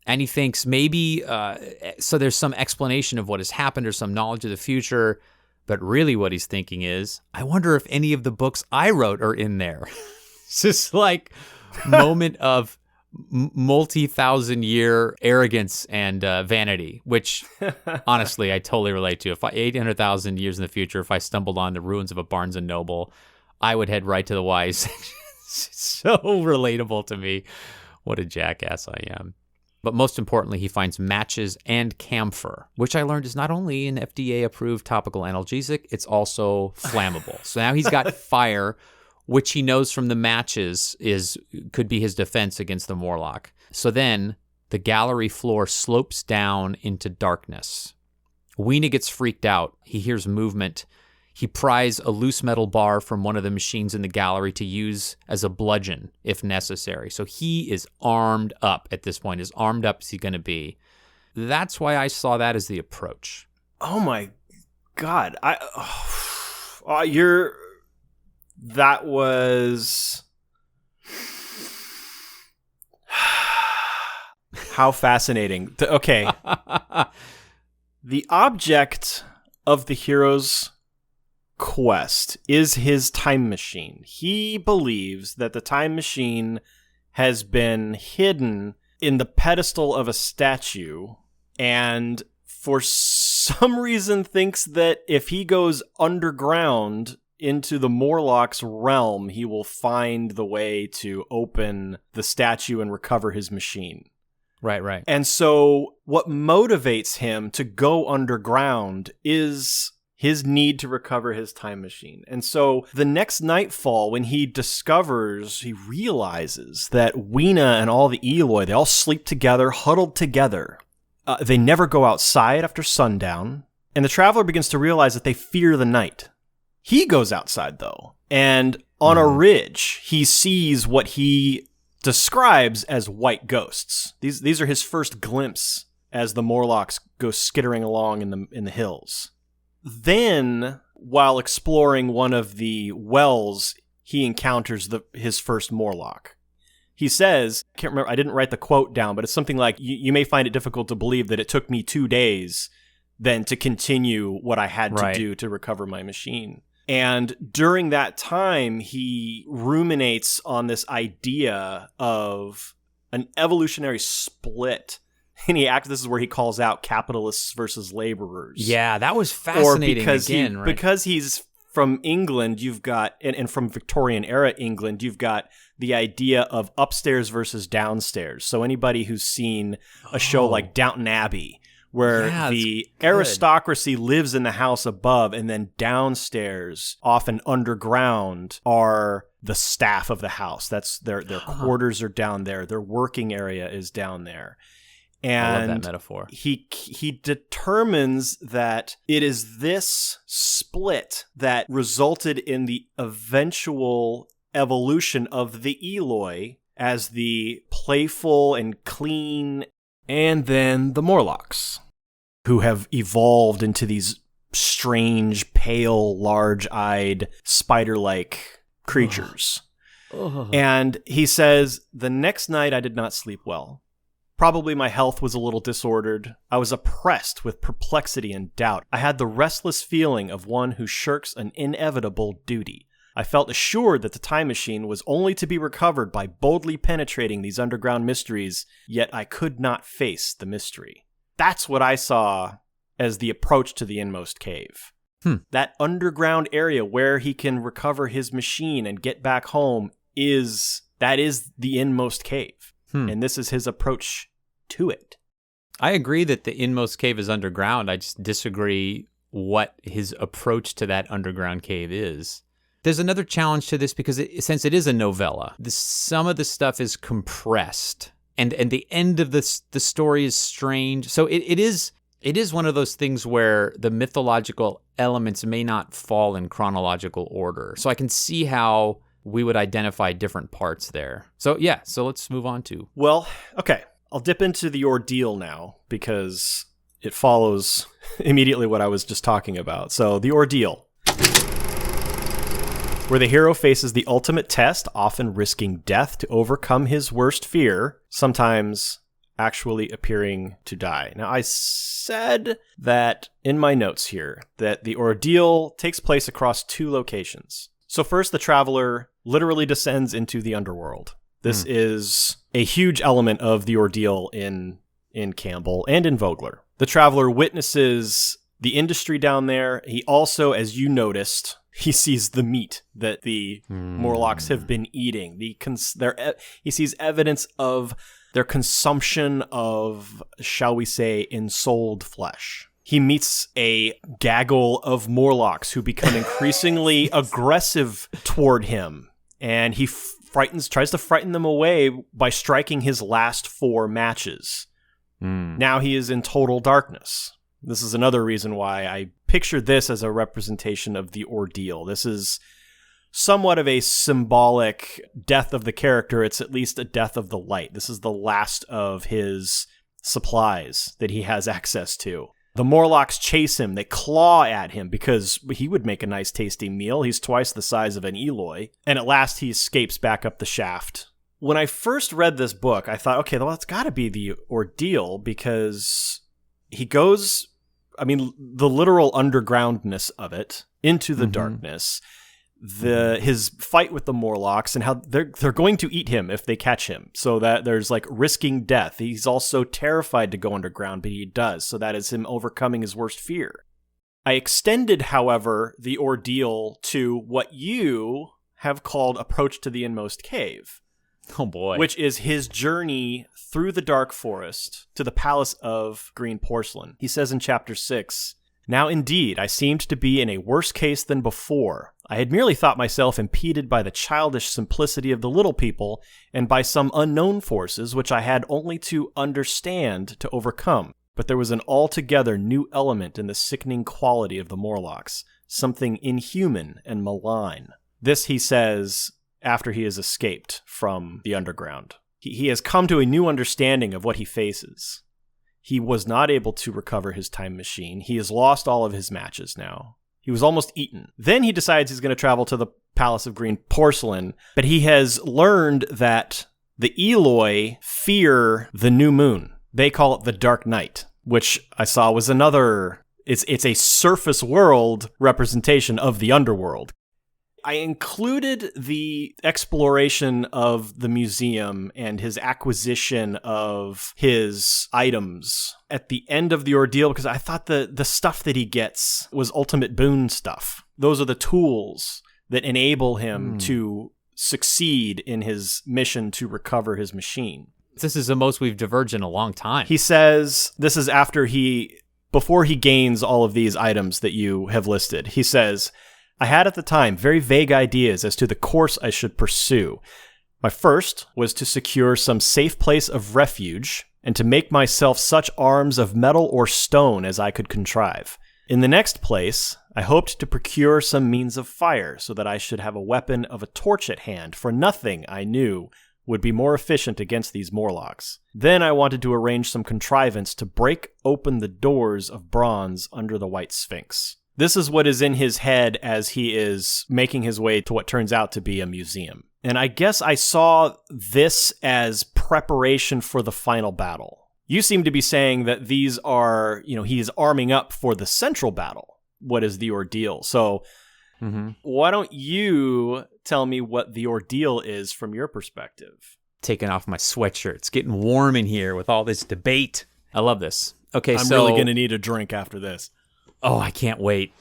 [SPEAKER 2] And he thinks maybe, so there's some explanation of what has happened or some knowledge of the future. But really what he's thinking is, I wonder if any of the books I wrote are in there. It's just like moment of multi-thousand year arrogance and vanity, which honestly I totally relate to. If 800,000 years in the future, if I stumbled on the ruins of a Barnes and Noble, I would head right to the Y section. It's so relatable to me. What a jackass I am. But most importantly, he finds matches and camphor, which I learned is not only an FDA-approved topical analgesic, it's also flammable. So now he's got fire, which he knows from the matches could be his defense against the Morlock. So then the gallery floor slopes down into darkness. Weena gets freaked out. He hears movement. He pries a loose metal bar from one of the machines in the gallery to use as a bludgeon if necessary. So he is armed up at this point, as armed up as he's going to be. That's why I saw that as the approach.
[SPEAKER 1] Oh my God. That was... How fascinating. Okay. The object of the hero's quest is his time machine. He believes that the time machine has been hidden in the pedestal of a statue, and for some reason thinks that if he goes underground into the Morlock's realm, he will find the way to open the statue and recover his machine.
[SPEAKER 2] Right.
[SPEAKER 1] And so what motivates him to go underground is his need to recover his time machine. And so the next nightfall, when he realizes that Weena and all the Eloi, they all sleep together, huddled together. They never go outside after sundown. And the traveler begins to realize that they fear the night. He goes outside, though, and on a ridge, he sees what he describes as white ghosts. These are his first glimpse as the Morlocks go skittering along in the hills. Then, while exploring one of the wells, he encounters his first Morlock. He says, I can't remember, I didn't write the quote down, but it's something like, you may find it difficult to believe that it took me 2 days then to continue what I had to do to recover my machine. And during that time, he ruminates on this idea of an evolutionary split. And this is where he calls out capitalists versus laborers.
[SPEAKER 2] Yeah, that was fascinating.
[SPEAKER 1] Or because he's from England, you've got, and from Victorian era England, you've got the idea of upstairs versus downstairs. So anybody who's seen a show like Downton Abbey, where the aristocracy lives in the house above, and then downstairs, often underground, are the staff of the house. That's their quarters are down there. Their working area is down there. And
[SPEAKER 2] I love that metaphor.
[SPEAKER 1] He determines that it is this split that resulted in the eventual evolution of the Eloi as the playful and clean, and then the Morlocks, who have evolved into these strange, pale, large-eyed, spider-like creatures. And he says, the next night I did not sleep well. Probably my health was a little disordered. I was oppressed with perplexity and doubt. I had the restless feeling of one who shirks an inevitable duty. I felt assured that the time machine was only to be recovered by boldly penetrating these underground mysteries, yet I could not face the mystery. That's what I saw as the approach to the inmost cave. That underground area where he can recover his machine and get back home is the inmost cave. And this is his approach to it.
[SPEAKER 2] I agree that the inmost cave is underground. I just disagree what his approach to that underground cave is. There's another challenge to this because since it is a novella, some of the stuff is compressed, and the end of the story is strange. So it is one of those things where the mythological elements may not fall in chronological order. So I can see how we would identify different parts there. So let's move on to...
[SPEAKER 1] Well, okay. I'll dip into the ordeal now because it follows immediately what I was just talking about. So the ordeal, where the hero faces the ultimate test, often risking death to overcome his worst fear, sometimes actually appearing to die. Now, I said that in my notes here, that the ordeal takes place across 2 locations. So first, the traveler literally descends into the underworld. This is a huge element of the ordeal in Campbell and in Vogler. The traveler witnesses the industry down there. He also, as you noticed, he sees the meat that the Morlocks have been eating. He sees evidence of their consumption of, shall we say, ensouled flesh. He meets a gaggle of Morlocks who become increasingly aggressive toward him, and he tries to frighten them away by striking his last 4 matches. Now he is in total darkness. This is another reason why I picture this as a representation of the ordeal. This is somewhat of a symbolic death of the character. It's at least a death of the light. This is the last of his supplies that he has access to. The Morlocks chase him. They claw at him because he would make a nice tasty meal. He's twice the size of an Eloi. And at last he escapes back up the shaft. When I first read this book, I thought, okay, well, it's got to be the ordeal because he goes, the literal undergroundness of it into the darkness, his fight with the Morlocks and how they're going to eat him if they catch him. So that there's like risking death. He's also terrified to go underground, but he does. So that is him overcoming his worst fear. I extended, however, the ordeal to what you have called Approach to the Inmost Cave.
[SPEAKER 2] Oh boy.
[SPEAKER 1] Which is his journey through the dark forest to the Palace of Green Porcelain. He says in chapter 6, "Now indeed, I seemed to be in a worse case than before. I had merely thought myself impeded by the childish simplicity of the little people and by some unknown forces which I had only to understand to overcome. But there was an altogether new element in the sickening quality of the Morlocks. something inhuman and malign. This he says after he has escaped from the underground. He has come to a new understanding of what he faces. He was not able to recover his time machine. He has lost all of his matches now. He was almost eaten. Then he decides he's going to travel to the Palace of Green Porcelain, but he has learned that the Eloi fear the new moon. They call it the Dark Night, which I saw was another... It's a surface world representation of the underworld. I included the exploration of the museum and his acquisition of his items at the end of the ordeal because I thought the stuff that he gets was ultimate boon stuff. Those are the tools that enable him to succeed in his mission to recover his machine.
[SPEAKER 2] This is the most we've diverged in a long time.
[SPEAKER 1] He says this is before he gains all of these items that you have listed. He says, I had at the time very vague ideas as to the course I should pursue. My first was to secure some safe place of refuge and to make myself such arms of metal or stone as I could contrive. In the next place, I hoped to procure some means of fire so that I should have a weapon of a torch at hand, for nothing, I knew, would be more efficient against these Morlocks. Then I wanted to arrange some contrivance to break open the doors of bronze under the White Sphinx. This is what is in his head as he is making his way to what turns out to be a museum. And I guess I saw this as preparation for the final battle. You seem to be saying that these are, he is arming up for the central battle. What is the ordeal? So why don't you tell me what the ordeal is from your perspective?
[SPEAKER 2] Taking off my sweatshirt. It's getting warm in here with all this debate. I love this. Okay,
[SPEAKER 1] I'm really going to need a drink after this.
[SPEAKER 2] Oh, I can't wait.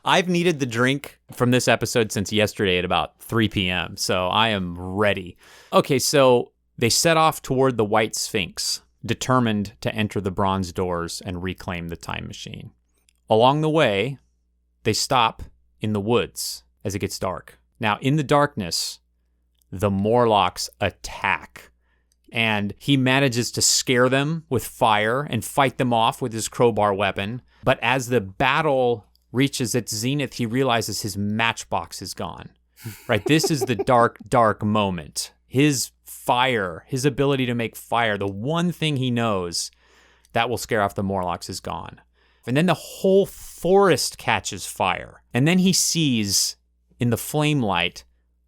[SPEAKER 2] I've needed the drink from this episode since yesterday at about 3 p.m., so I am ready. Okay, so they set off toward the White Sphinx, determined to enter the bronze doors and reclaim the time machine. Along the way, they stop in the woods as it gets dark. Now, in the darkness, the Morlocks attack. And he manages to scare them with fire and fight them off with his crowbar weapon. But as the battle reaches its zenith, he realizes his matchbox is gone. Right? This is the dark, dark moment. His fire, his ability to make fire, the one thing he knows that will scare off the Morlocks is gone. And then the whole forest catches fire. And then he sees in the flame light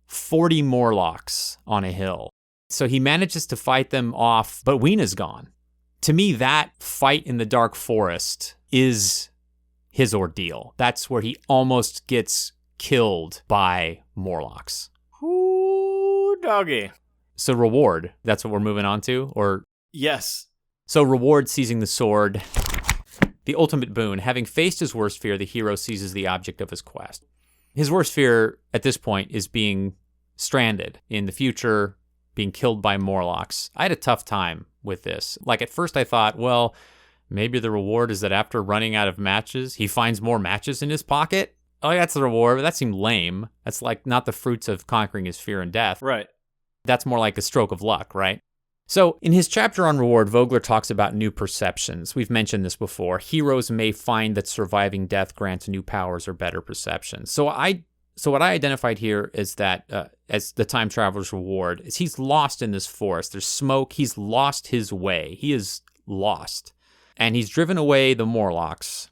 [SPEAKER 2] 40 Morlocks on a hill. So he manages to fight them off, but Weena's gone. To me, that fight in the dark forest is his ordeal. That's where he almost gets killed by Morlocks.
[SPEAKER 1] Ooh, doggy.
[SPEAKER 2] So Reward, that's what we're moving on to? Or
[SPEAKER 1] yes.
[SPEAKER 2] So Reward seizing the sword. The ultimate boon. Having faced his worst fear, the hero seizes the object of his quest. His worst fear at this point is being stranded in the future, being killed by Morlocks. I had a tough time with this. Like, at first I thought, well, maybe the reward is that after running out of matches, he finds more matches in his pocket. Oh, that's the reward, but that seemed lame. That's like not the fruits of conquering his fear and death.
[SPEAKER 1] Right.
[SPEAKER 2] That's more like a stroke of luck, right? So in his chapter on reward, Vogler talks about new perceptions. We've mentioned this before. Heroes may find that surviving death grants new powers or better perceptions. So what I identified here is that as the time traveler's reward is he's lost in this forest. There's smoke. He's lost his way. He is lost. And he's driven away the Morlocks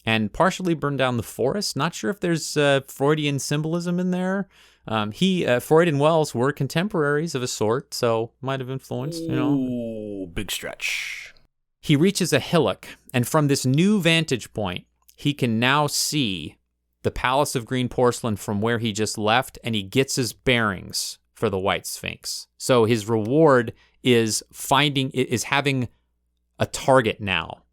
[SPEAKER 2] and partially burned down the forest. Not sure if there's Freudian symbolism in there. Freud and Wells were contemporaries of a sort, so might have influenced,
[SPEAKER 1] Ooh, big stretch.
[SPEAKER 2] He reaches a hillock, and from this new vantage point, he can now see the Palace of Green Porcelain from where he just left, and he gets his bearings for the White Sphinx. So his reward is having a target now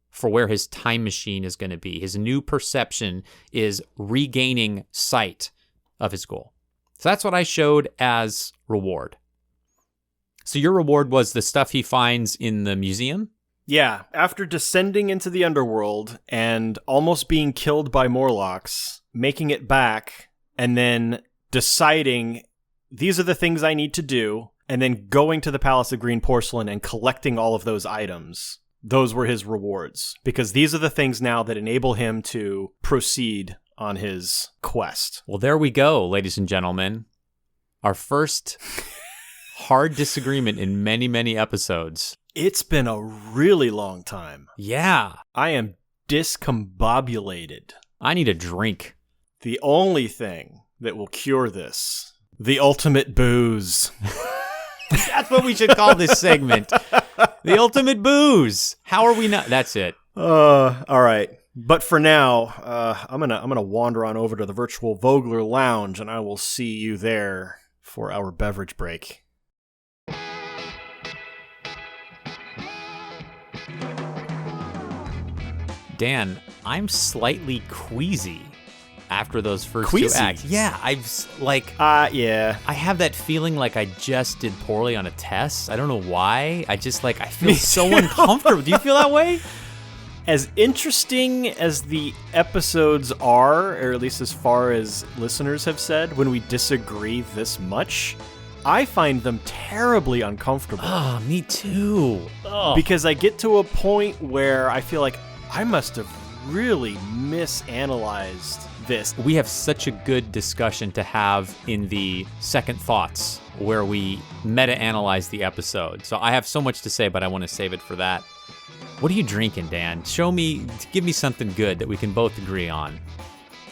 [SPEAKER 2] for where his time machine is going to be. His new perception is regaining sight of his goal. So that's what I showed as reward. So your reward was the stuff he finds in the museum?
[SPEAKER 1] Yeah, after descending into the underworld and almost being killed by Morlocks, making it back, and then deciding these are the things I need to do, and then going to the Palace of Green Porcelain and collecting all of those items. those were his rewards, because these are the things now that enable him to proceed on his quest.
[SPEAKER 2] Well, there we go, ladies and gentlemen. Our first hard disagreement in many, many episodes.
[SPEAKER 1] It's been a really long time.
[SPEAKER 2] Yeah.
[SPEAKER 1] I am discombobulated.
[SPEAKER 2] I need a drink.
[SPEAKER 1] The only thing that will cure this, the ultimate booze.
[SPEAKER 2] That's what we should call this segment. The ultimate booze. How are we not? That's it.
[SPEAKER 1] All right. But for now, I'm gonna wander on over to the virtual Vogler Lounge, and I will see you there for our beverage break.
[SPEAKER 2] Dan, I'm slightly queasy after those first
[SPEAKER 1] Queasy?
[SPEAKER 2] 2 acts. Yeah,
[SPEAKER 1] Yeah.
[SPEAKER 2] I have that feeling like I just did poorly on a test. I don't know why. I feel so uncomfortable. Do you feel that way?
[SPEAKER 1] As interesting as the episodes are, or at least as far as listeners have said, when we disagree this much, I find them terribly uncomfortable.
[SPEAKER 2] Oh, me too. Oh.
[SPEAKER 1] Because I get to a point where I feel like I must have really misanalyzed this.
[SPEAKER 2] We have such a good discussion to have in the Second Thoughts, where we meta-analyze the episode. So I have so much to say, but I want to save it for that. What are you drinking, Dan? Give me something good that we can both agree on.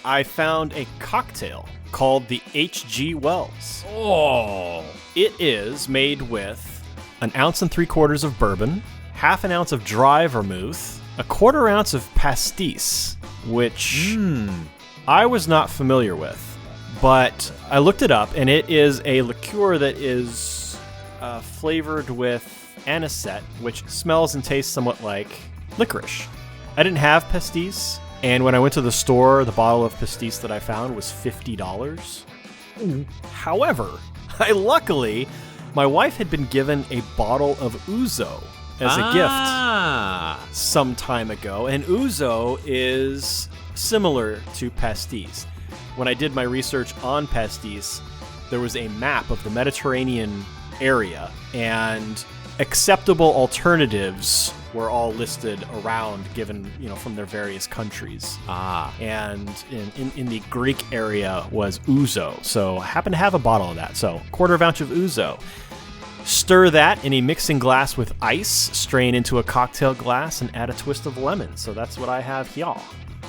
[SPEAKER 1] I found a cocktail called the H.G. Wells.
[SPEAKER 2] Oh!
[SPEAKER 1] It is made with 1 3/4 ounces of bourbon, 1/2 ounce of dry vermouth, 1/4 ounce of pastis, which I was not familiar with. But I looked it up, and it is a liqueur that is flavored with anisette, which smells and tastes somewhat like licorice. I didn't have pastis, and when I went to the store, the bottle of pastis that I found was $50. However, my wife had been given a bottle of ouzo as a gift some time ago, and ouzo is similar to pastis. When I did my research on pastis, there was a map of the Mediterranean area, and acceptable alternatives were all listed around, given, from their various countries. And in the Greek area was ouzo, so I happen to have a bottle of that. So 1/4 ounce of ouzo. Stir that in a mixing glass with ice, strain into a cocktail glass, and add a twist of lemon. So that's what I have here,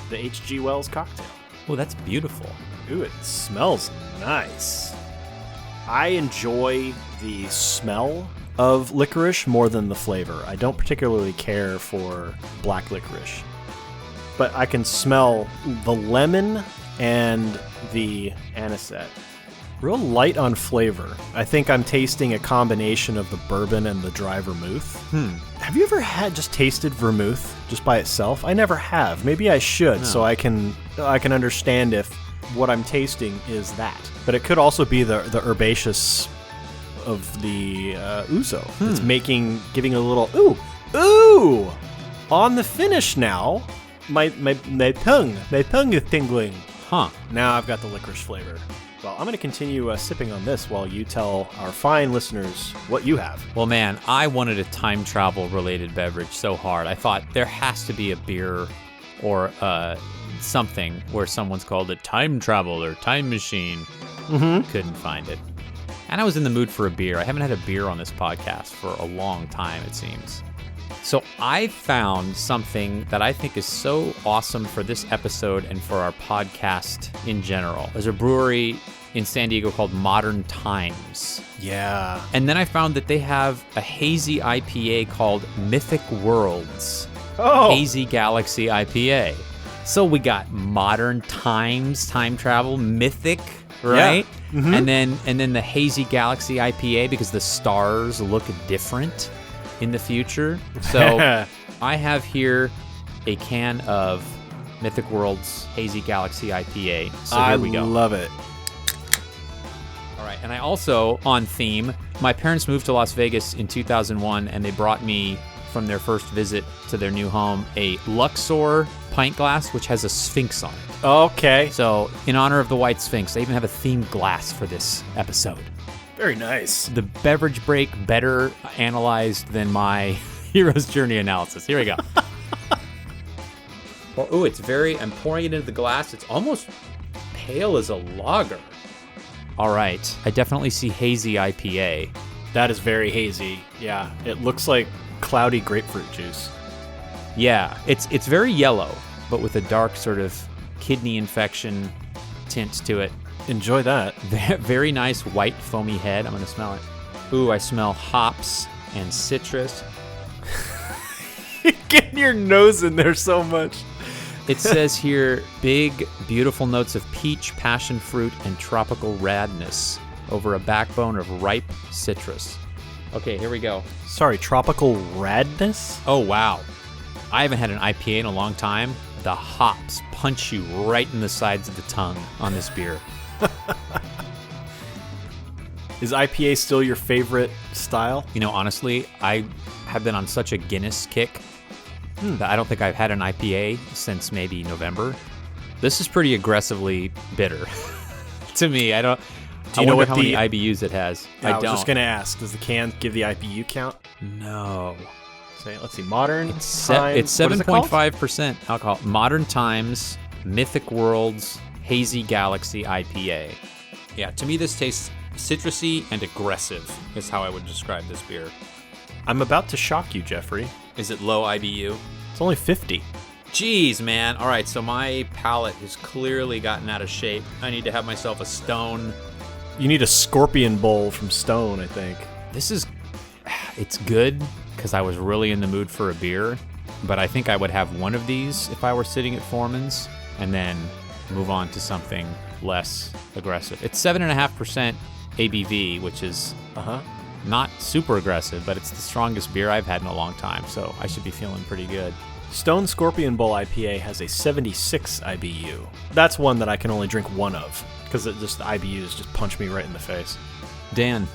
[SPEAKER 1] the H.G. Wells cocktail.
[SPEAKER 2] Oh, that's beautiful.
[SPEAKER 1] Ooh, it smells nice. I enjoy the smell of licorice more than the flavor. I don't particularly care for black licorice, but I can smell the lemon and the anisette. Real light on flavor. I think I'm tasting a combination of the bourbon and the dry vermouth. Have you ever just tasted vermouth just by itself? I never have. Maybe I should, so I can understand if what I'm tasting is that. But it could also be the herbaceous of the ouzo. It's giving a little ooh on the finish now. My tongue is tingling. Now I've got the licorice flavor. Well, I'm going to continue sipping on this while you tell our fine listeners what you have.
[SPEAKER 2] Well, man, I wanted a time travel related beverage so hard. I thought there has to be a beer or something where someone's called it time travel or time machine. Couldn't find it. And I was in the mood for a beer. I haven't had a beer on this podcast for a long time, it seems. So I found something that I think is so awesome for this episode and for our podcast in general. There's a brewery in San Diego called Modern Times.
[SPEAKER 1] Yeah.
[SPEAKER 2] And then I found that they have a hazy IPA called Mythic Worlds. Hazy Galaxy IPA. So we got Modern Times, time travel, Mythic, right? Yeah. And then the Hazy Galaxy IPA, because the stars look different in the future. So I have here a can of Mythic Worlds Hazy Galaxy IPA. So here we go.
[SPEAKER 1] I love it.
[SPEAKER 2] All right, and I also, on theme, my parents moved to Las Vegas in 2001, and they brought me, from their first visit to their new home, a Luxor pint glass, which has a sphinx on it.
[SPEAKER 1] Okay.
[SPEAKER 2] So, in honor of the White Sphinx, I even have a themed glass for this episode.
[SPEAKER 1] Very nice.
[SPEAKER 2] The beverage break better analyzed than my Hero's Journey analysis. Here we go. Oh, it's I'm pouring it into the glass. It's almost pale as a lager. All right. I definitely see hazy IPA.
[SPEAKER 1] That is very hazy. Yeah, it looks like cloudy grapefruit juice.
[SPEAKER 2] Yeah, it's very yellow, but with a dark sort of kidney infection tint to it.
[SPEAKER 1] Enjoy that.
[SPEAKER 2] Very nice white foamy head. I'm going to smell it. Ooh, I smell hops and citrus.
[SPEAKER 1] Getting your nose in there so much.
[SPEAKER 2] It says here, big, beautiful notes of peach, passion fruit, and tropical radness over a backbone of ripe citrus. Okay, here we go.
[SPEAKER 1] Sorry, tropical radness?
[SPEAKER 2] Oh, wow. I haven't had an IPA in a long time. The hops punch you right in the sides of the tongue on this beer.
[SPEAKER 1] Is IPA still your favorite style?
[SPEAKER 2] You know, honestly, I have been on such a Guinness kick that I don't think I've had an IPA since maybe November. This is pretty aggressively bitter to me. I wonder how many IBUs it has.
[SPEAKER 1] I was just going to ask, does the can give the IBU count?
[SPEAKER 2] No.
[SPEAKER 1] Let's see, Modern
[SPEAKER 2] It's
[SPEAKER 1] Times.
[SPEAKER 2] It's 7.5% alcohol. Modern Times, Mythic Worlds, Hazy Galaxy IPA. Yeah, to me this tastes citrusy and aggressive is how I would describe this beer.
[SPEAKER 1] I'm about to shock you, Jeffrey.
[SPEAKER 2] Is it low IBU?
[SPEAKER 1] It's only 50.
[SPEAKER 2] Jeez, man. All right, so my palate has clearly gotten out of shape. I need to have myself a Stone.
[SPEAKER 1] You need a Scorpion Bowl from Stone, I think.
[SPEAKER 2] It's good because I was really in the mood for a beer, but I think I would have one of these if I were sitting at Foreman's and then move on to something less aggressive. It's 7.5% ABV, which is not super aggressive, but it's the strongest beer I've had in a long time, so I should be feeling pretty good.
[SPEAKER 1] Stone Scorpion Bowl IPA has a 76 IBU. That's one that I can only drink one of because the IBUs just punch me right in the face.
[SPEAKER 2] Dan,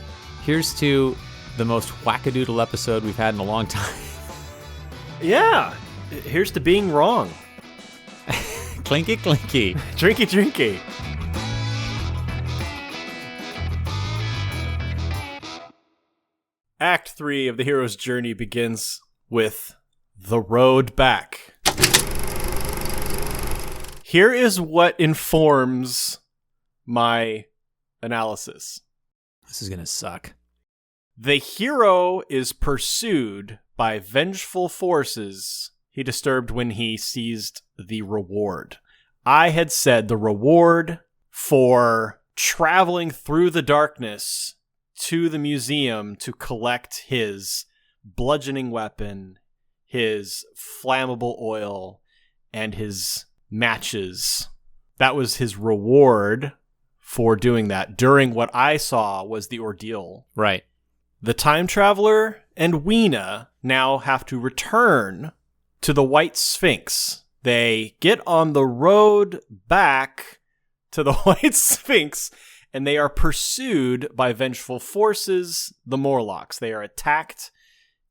[SPEAKER 2] here's to the most wackadoodle episode we've had in a long time.
[SPEAKER 1] Yeah, here's to being wrong.
[SPEAKER 2] Clinky, clinky.
[SPEAKER 1] Drinky, drinky. Act 3 of the hero's journey begins with the road back. Here is what informs my analysis.
[SPEAKER 2] This is going to suck.
[SPEAKER 1] The hero is pursued by vengeful forces he disturbed when he seized the reward. I had said the reward for traveling through the darkness to the museum to collect his bludgeoning weapon, his flammable oil, and his matches. That was his reward for doing that during what I saw was the ordeal.
[SPEAKER 2] Right.
[SPEAKER 1] The time traveler and Weena now have to return to the White Sphinx. They get on the road back to the White Sphinx, and they are pursued by vengeful forces, the Morlocks. They are attacked.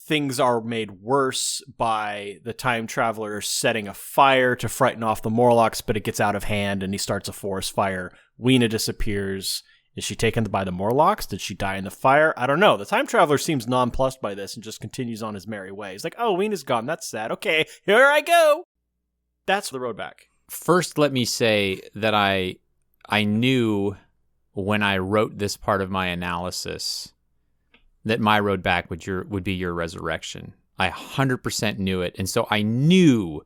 [SPEAKER 1] Things are made worse by the time traveler setting a fire to frighten off the Morlocks, but it gets out of hand, and he starts a forest fire. Weena disappears. Is she taken by the Morlocks? Did she die in the fire? I don't know. The time traveler seems nonplussed by this and just continues on his merry way. He's like, oh, Weena's gone. That's sad. Okay, here I go. That's the road back.
[SPEAKER 2] First, let me say that I knew when I wrote this part of my analysis that my road back would be your resurrection. I 100% knew it. And so I knew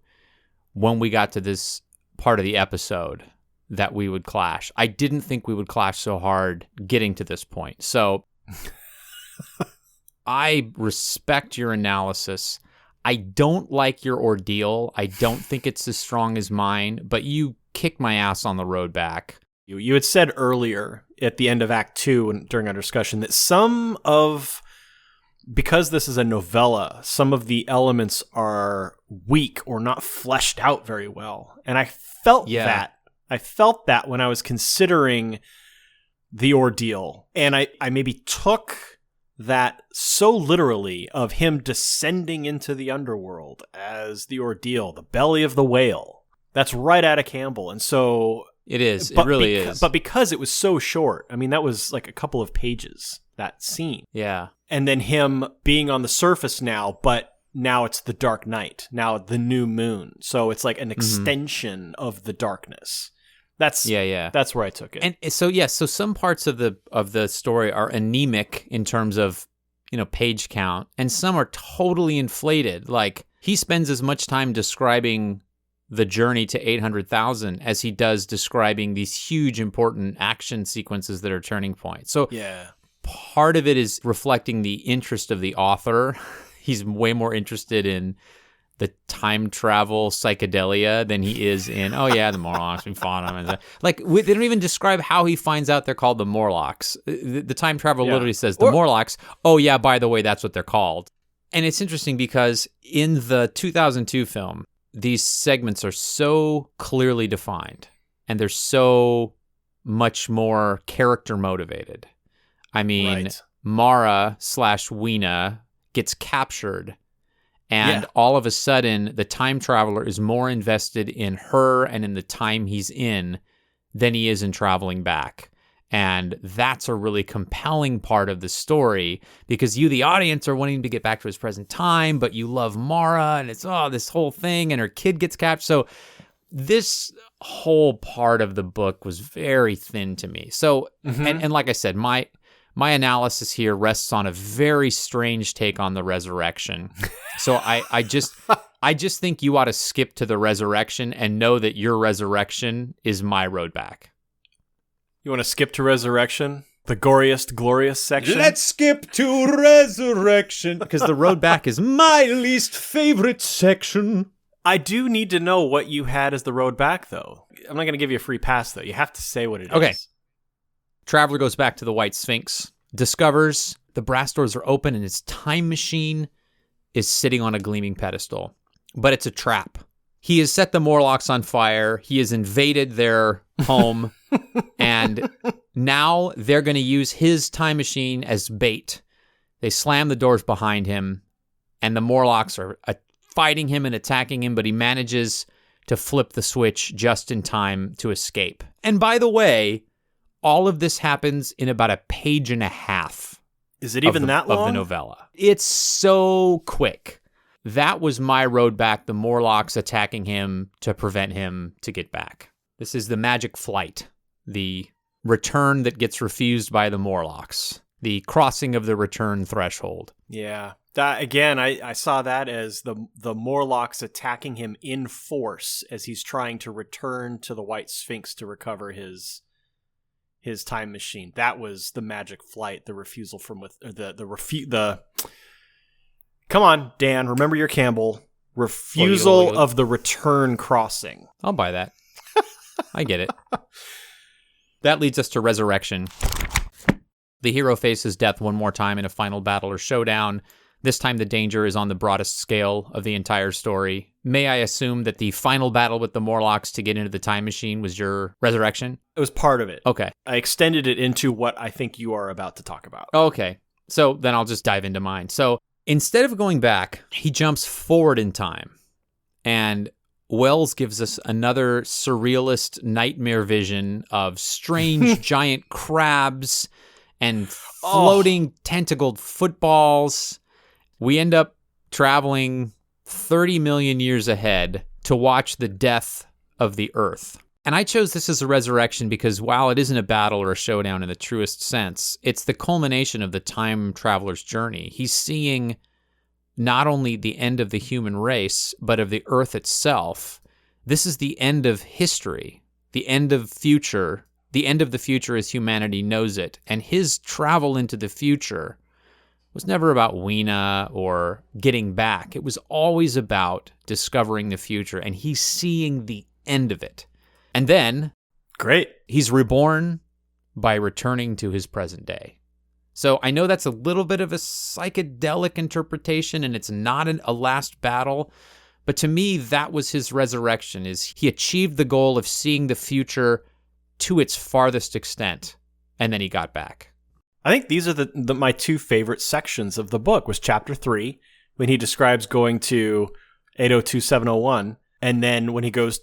[SPEAKER 2] when we got to this part of the episode that we would clash. I didn't think we would clash so hard getting to this point. So I respect your analysis. I don't like your ordeal. I don't think it's as strong as mine, but you kicked my ass on the road back.
[SPEAKER 1] You had said earlier at the end of Act 2 and during our discussion that because this is a novella, some of the elements are weak or not fleshed out very well. And I felt that. I felt that when I was considering the ordeal. And I maybe took that so literally of him descending into the underworld as the ordeal, the belly of the whale. That's right out of Campbell. And so
[SPEAKER 2] it is. It really is.
[SPEAKER 1] But because it was so short, I mean, that was like a couple of pages, that scene.
[SPEAKER 2] Yeah.
[SPEAKER 1] And then him being on the surface now, but now it's the dark night, now the new moon. So it's like an extension of the darkness. That's where I took it.
[SPEAKER 2] And so some parts of the story are anemic in terms of, page count, and some are totally inflated. Like, he spends as much time describing the journey to 800,000 as he does describing these huge important action sequences that are turning points. So part of it is reflecting the interest of the author. He's way more interested in the time travel psychedelia than he is in, the Morlocks, we fought them. Like, they don't even describe how he finds out they're called the Morlocks. The time travel literally says the Morlocks. Oh, yeah, by the way, that's what they're called. And it's interesting because in the 2002 film, these segments are so clearly defined and they're so much more character motivated. I mean, Mara/Weena gets captured, and all of a sudden the time traveler is more invested in her and in the time he's in than he is in traveling back. And that's a really compelling part of the story, because you, the audience, are wanting to get back to his present time, but you love Mara, and it's, this whole thing, and her kid gets captured. So this whole part of the book was very thin to me. So, and like I said, my analysis here rests on a very strange take on the resurrection. So I just think you ought to skip to the resurrection and know that your resurrection is my road back.
[SPEAKER 1] You want to skip to resurrection? The goriest, glorious section?
[SPEAKER 2] Let's skip to resurrection, because the road back is my least favorite section.
[SPEAKER 1] I do need to know what you had as the road back, though. I'm not going to give you a free pass, though. You have to say what it is.
[SPEAKER 2] Okay. Traveler goes back to the White Sphinx, discovers the brass doors are open, and his time machine is sitting on a gleaming pedestal. But it's a trap. He has set the Morlocks on fire. He has invaded their home. And now they're going to use his time machine as bait. They slam the doors behind him, and the Morlocks are fighting him and attacking him, but he manages to flip the switch just in time to escape. And by the way, all of this happens in about a page and a half.
[SPEAKER 1] Is it even that long?
[SPEAKER 2] Of the novella. It's so quick. That was my road back, the Morlocks attacking him to prevent him to get back. This is the magic flight, the return that gets refused by the Morlocks, the crossing of the return threshold.
[SPEAKER 1] Yeah. That, again, I saw that as the Morlocks attacking him in force as he's trying to return to the White Sphinx to recover his time machine. That was the magic flight, the refusal from come on, Dan, remember your Campbell. Refusal of the return crossing.
[SPEAKER 2] I'll buy that. I get it. That leads us to resurrection. The hero faces death one more time in a final battle or showdown. This time the danger is on the broadest scale of the entire story. May I assume that the final battle with the Morlocks to get into the time machine was your resurrection?
[SPEAKER 1] It was part of it.
[SPEAKER 2] Okay.
[SPEAKER 1] I extended it into what I think you are about to talk about.
[SPEAKER 2] Okay. So then I'll just dive into mine. So instead of going back, he jumps forward in time. And Wells gives us another surrealist nightmare vision of strange giant crabs and floating tentacled footballs. We end up traveling 30 million years ahead to watch the death of the Earth. And I chose this as a resurrection because while it isn't a battle or a showdown in the truest sense, it's the culmination of the time traveler's journey. He's seeing not only the end of the human race, but of the Earth itself. This is the end of history, the end of future, the end of the future as humanity knows it. And his travel into the future was never about Weena or getting back. It was always about discovering the future, and he's seeing the end of it. And then he's reborn by returning to his present day. So I know that's a little bit of a psychedelic interpretation, and it's not a last battle, but to me, that was his resurrection, is he achieved the goal of seeing the future to its farthest extent, and then he got back.
[SPEAKER 1] I think these are my two favorite sections of the book, was chapter 3, when he describes going to 802-701, and then when he goes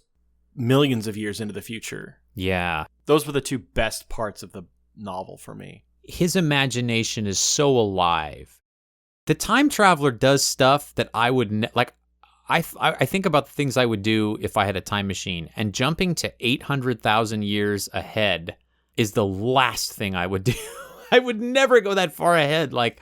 [SPEAKER 1] millions of years into the future.
[SPEAKER 2] Yeah.
[SPEAKER 1] Those were the two best parts of the novel for me.
[SPEAKER 2] His imagination is so alive. The time traveler does stuff that I would like. I think about the things I would do if I had a time machine, and jumping to 800,000 years ahead is the last thing I would do. I would never go that far ahead. Like,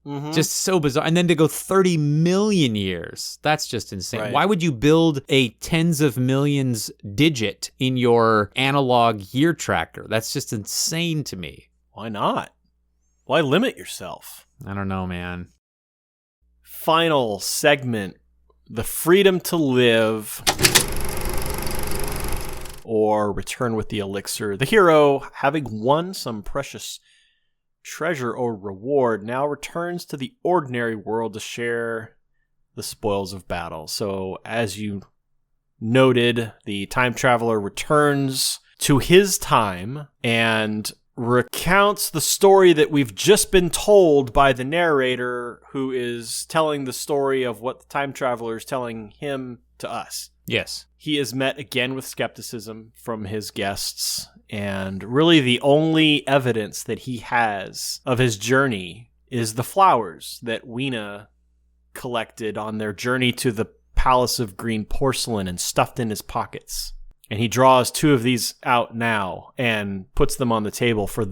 [SPEAKER 2] just so bizarre. And then to go 30 million years, that's just insane.
[SPEAKER 1] Right.
[SPEAKER 2] Why would you build a tens of millions digit in your analog year tracker? That's just insane to me.
[SPEAKER 1] Why not? Why limit yourself?
[SPEAKER 2] I don't know, man.
[SPEAKER 1] Final segment, the freedom to live or return with the elixir. The hero, having won some precious treasure or reward, now returns to the ordinary world to share the spoils of battle. So, as you noted, the time traveler returns to his time and recounts the story that we've just been told by the narrator, who is telling the story of what the time traveler is telling him to us.
[SPEAKER 2] Yes.
[SPEAKER 1] He is met again with skepticism from his guests, and really the only evidence that he has of his journey is the flowers that Weena collected on their journey to the Palace of Green Porcelain and stuffed in his pockets. And he draws 2 of these out now and puts them on the table for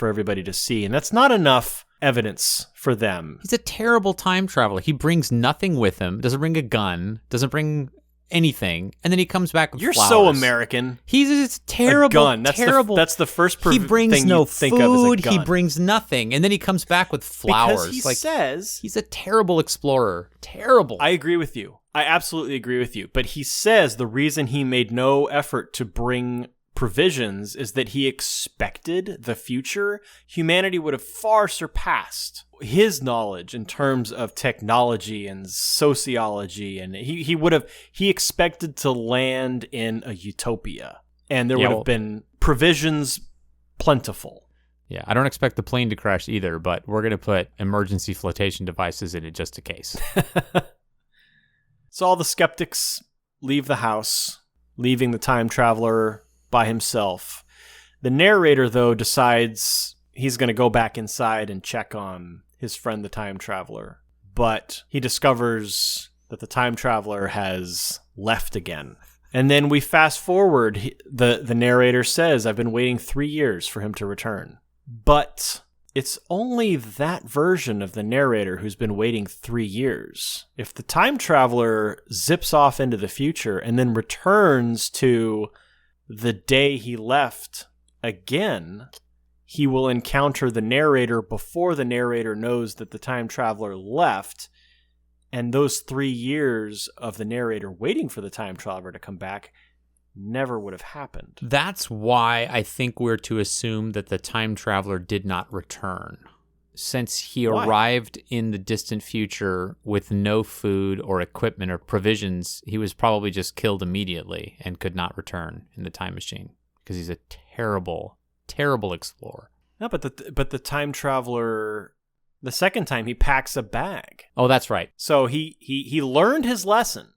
[SPEAKER 1] everybody to see. And that's not enough evidence for them.
[SPEAKER 2] He's a terrible time traveler. He brings nothing with him, doesn't bring a gun, doesn't bring anything, and then he comes back with flowers.
[SPEAKER 1] You're so American.
[SPEAKER 2] He's terrible.
[SPEAKER 1] A gun. That's
[SPEAKER 2] terrible.
[SPEAKER 1] That's the first
[SPEAKER 2] he brings
[SPEAKER 1] thing
[SPEAKER 2] no
[SPEAKER 1] you think of as a
[SPEAKER 2] food.
[SPEAKER 1] gun.
[SPEAKER 2] He brings nothing, and then he comes back with flowers.
[SPEAKER 1] Because he says
[SPEAKER 2] he's a terrible explorer. Terrible.
[SPEAKER 1] I agree with you. I absolutely agree with you. But he says the reason he made no effort to bring provisions is that he expected the future humanity would have far surpassed his knowledge in terms of technology and sociology, and he expected to land in a utopia, and there would have been provisions plentiful.
[SPEAKER 2] Yeah, I don't expect the plane to crash either, but we're going to put emergency flotation devices in it just in case.
[SPEAKER 1] So all the skeptics leave the house, leaving the time traveler by himself. The narrator, though, decides he's going to go back inside and check on his friend, the time traveler. But he discovers that the time traveler has left again. And then we fast forward. The narrator says, I've been waiting 3 years for him to return. But it's only that version of the narrator who's been waiting 3 years. If the time traveler zips off into the future and then returns to the day he left again, he will encounter the narrator before the narrator knows that the time traveler left. And those 3 years of the narrator waiting for the time traveler to come back never would have happened.
[SPEAKER 2] That's why I think we're to assume that the time traveler did not return. Since he arrived in the distant future with no food or equipment or provisions, he was probably just killed immediately and could not return in the time machine because he's a terrible, terrible explorer.
[SPEAKER 1] No, but the time traveler, the second time, he packs a bag.
[SPEAKER 2] Oh, that's right.
[SPEAKER 1] So he learned his lesson,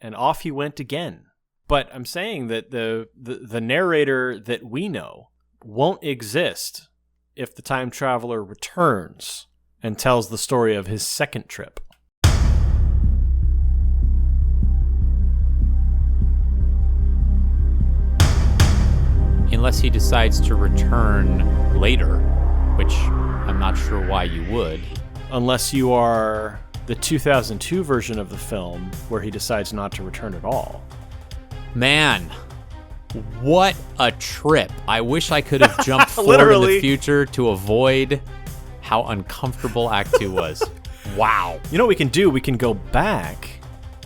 [SPEAKER 1] and off he went again. But I'm saying that the narrator that we know won't exist if the time traveler returns and tells the story of his second trip.
[SPEAKER 2] Unless he decides to return later, which I'm not sure why you would.
[SPEAKER 1] Unless you are the 2002 version of the film where he decides not to return at all.
[SPEAKER 2] Man, what a trip. I wish I could have jumped forward in the future to avoid how uncomfortable Act 2 was. Wow.
[SPEAKER 1] You know what we can do? We can go back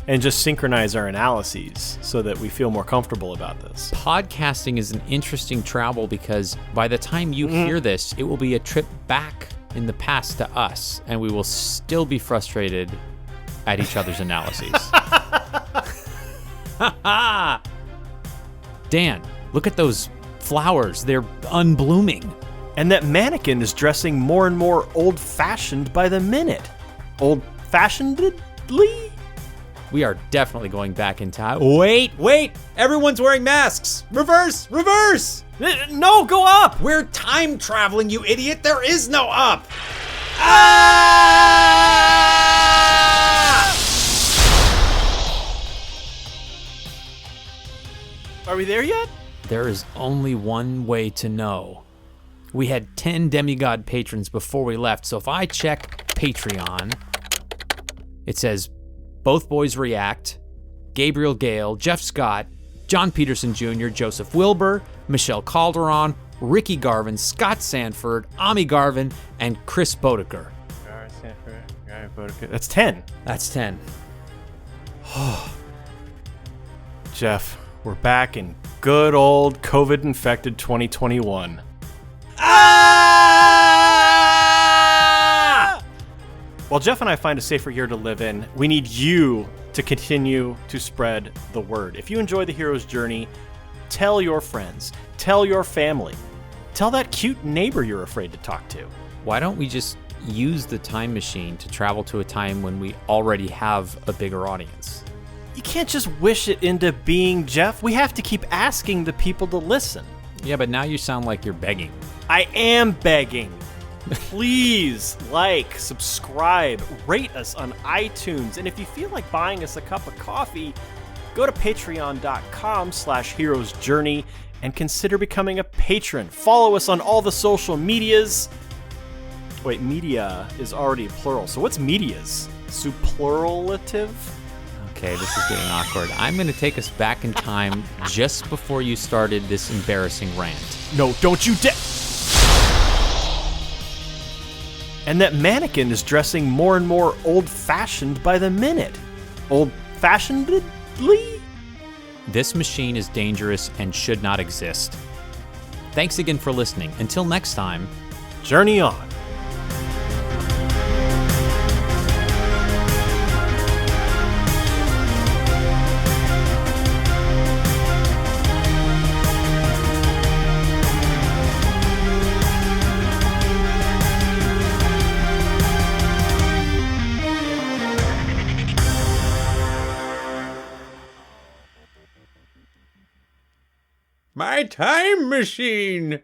[SPEAKER 1] and just synchronize our analyses so that we feel more comfortable about this.
[SPEAKER 2] Podcasting is an interesting travel because by the time you hear this, it will be a trip back in the past to us, and we will still be frustrated at each other's analyses. Dan, look at those flowers. They're unblooming.
[SPEAKER 1] And that mannequin is dressing more and more old-fashioned by the minute. Old-fashionedly?
[SPEAKER 2] We are definitely going back in time. Wait! Everyone's wearing masks! Reverse!
[SPEAKER 1] No, go up!
[SPEAKER 2] We're time traveling, you idiot! There is no up!
[SPEAKER 1] Ah! Are we there yet?
[SPEAKER 2] There is only one way to know. We had 10 demigod patrons before we left, so if I check Patreon, it says Both Boys React, Gabriel Gale, Jeff Scott, John Peterson Jr., Joseph Wilbur, Michelle Calderon, Ricky Garvin, Scott Sanford, Ami Garvin, and Chris Bodeker.
[SPEAKER 1] That's 10.
[SPEAKER 2] That's 10.
[SPEAKER 1] Jeff, we're back in good old COVID-infected 2021. While Jeff and I find a safer year to live in, we need you to continue to spread the word. If you enjoy the hero's journey, tell your friends, tell your family, tell that cute neighbor you're afraid to talk to.
[SPEAKER 2] Why don't we just use the time machine to travel to a time when we already have a bigger audience?
[SPEAKER 1] You can't just wish it into being, Jeff. We have to keep asking the people to listen.
[SPEAKER 2] Yeah, but now you sound like you're begging.
[SPEAKER 1] I am begging. Please like, subscribe, rate us on iTunes, and if you feel like buying us a cup of coffee, go to patreon.com/heroesjourney and consider becoming a patron. Follow us on all the social medias. Wait, media is already plural, so what's medias? Superlative?
[SPEAKER 2] Okay, this is getting awkward. I'm going to take us back in time just before you started this embarrassing rant.
[SPEAKER 1] No, don't you dare! And that mannequin is dressing more and more old-fashioned by the minute. Old-fashionedly?
[SPEAKER 2] This machine is dangerous and should not exist. Thanks again for listening. Until next time,
[SPEAKER 1] journey on.
[SPEAKER 2] my time machine!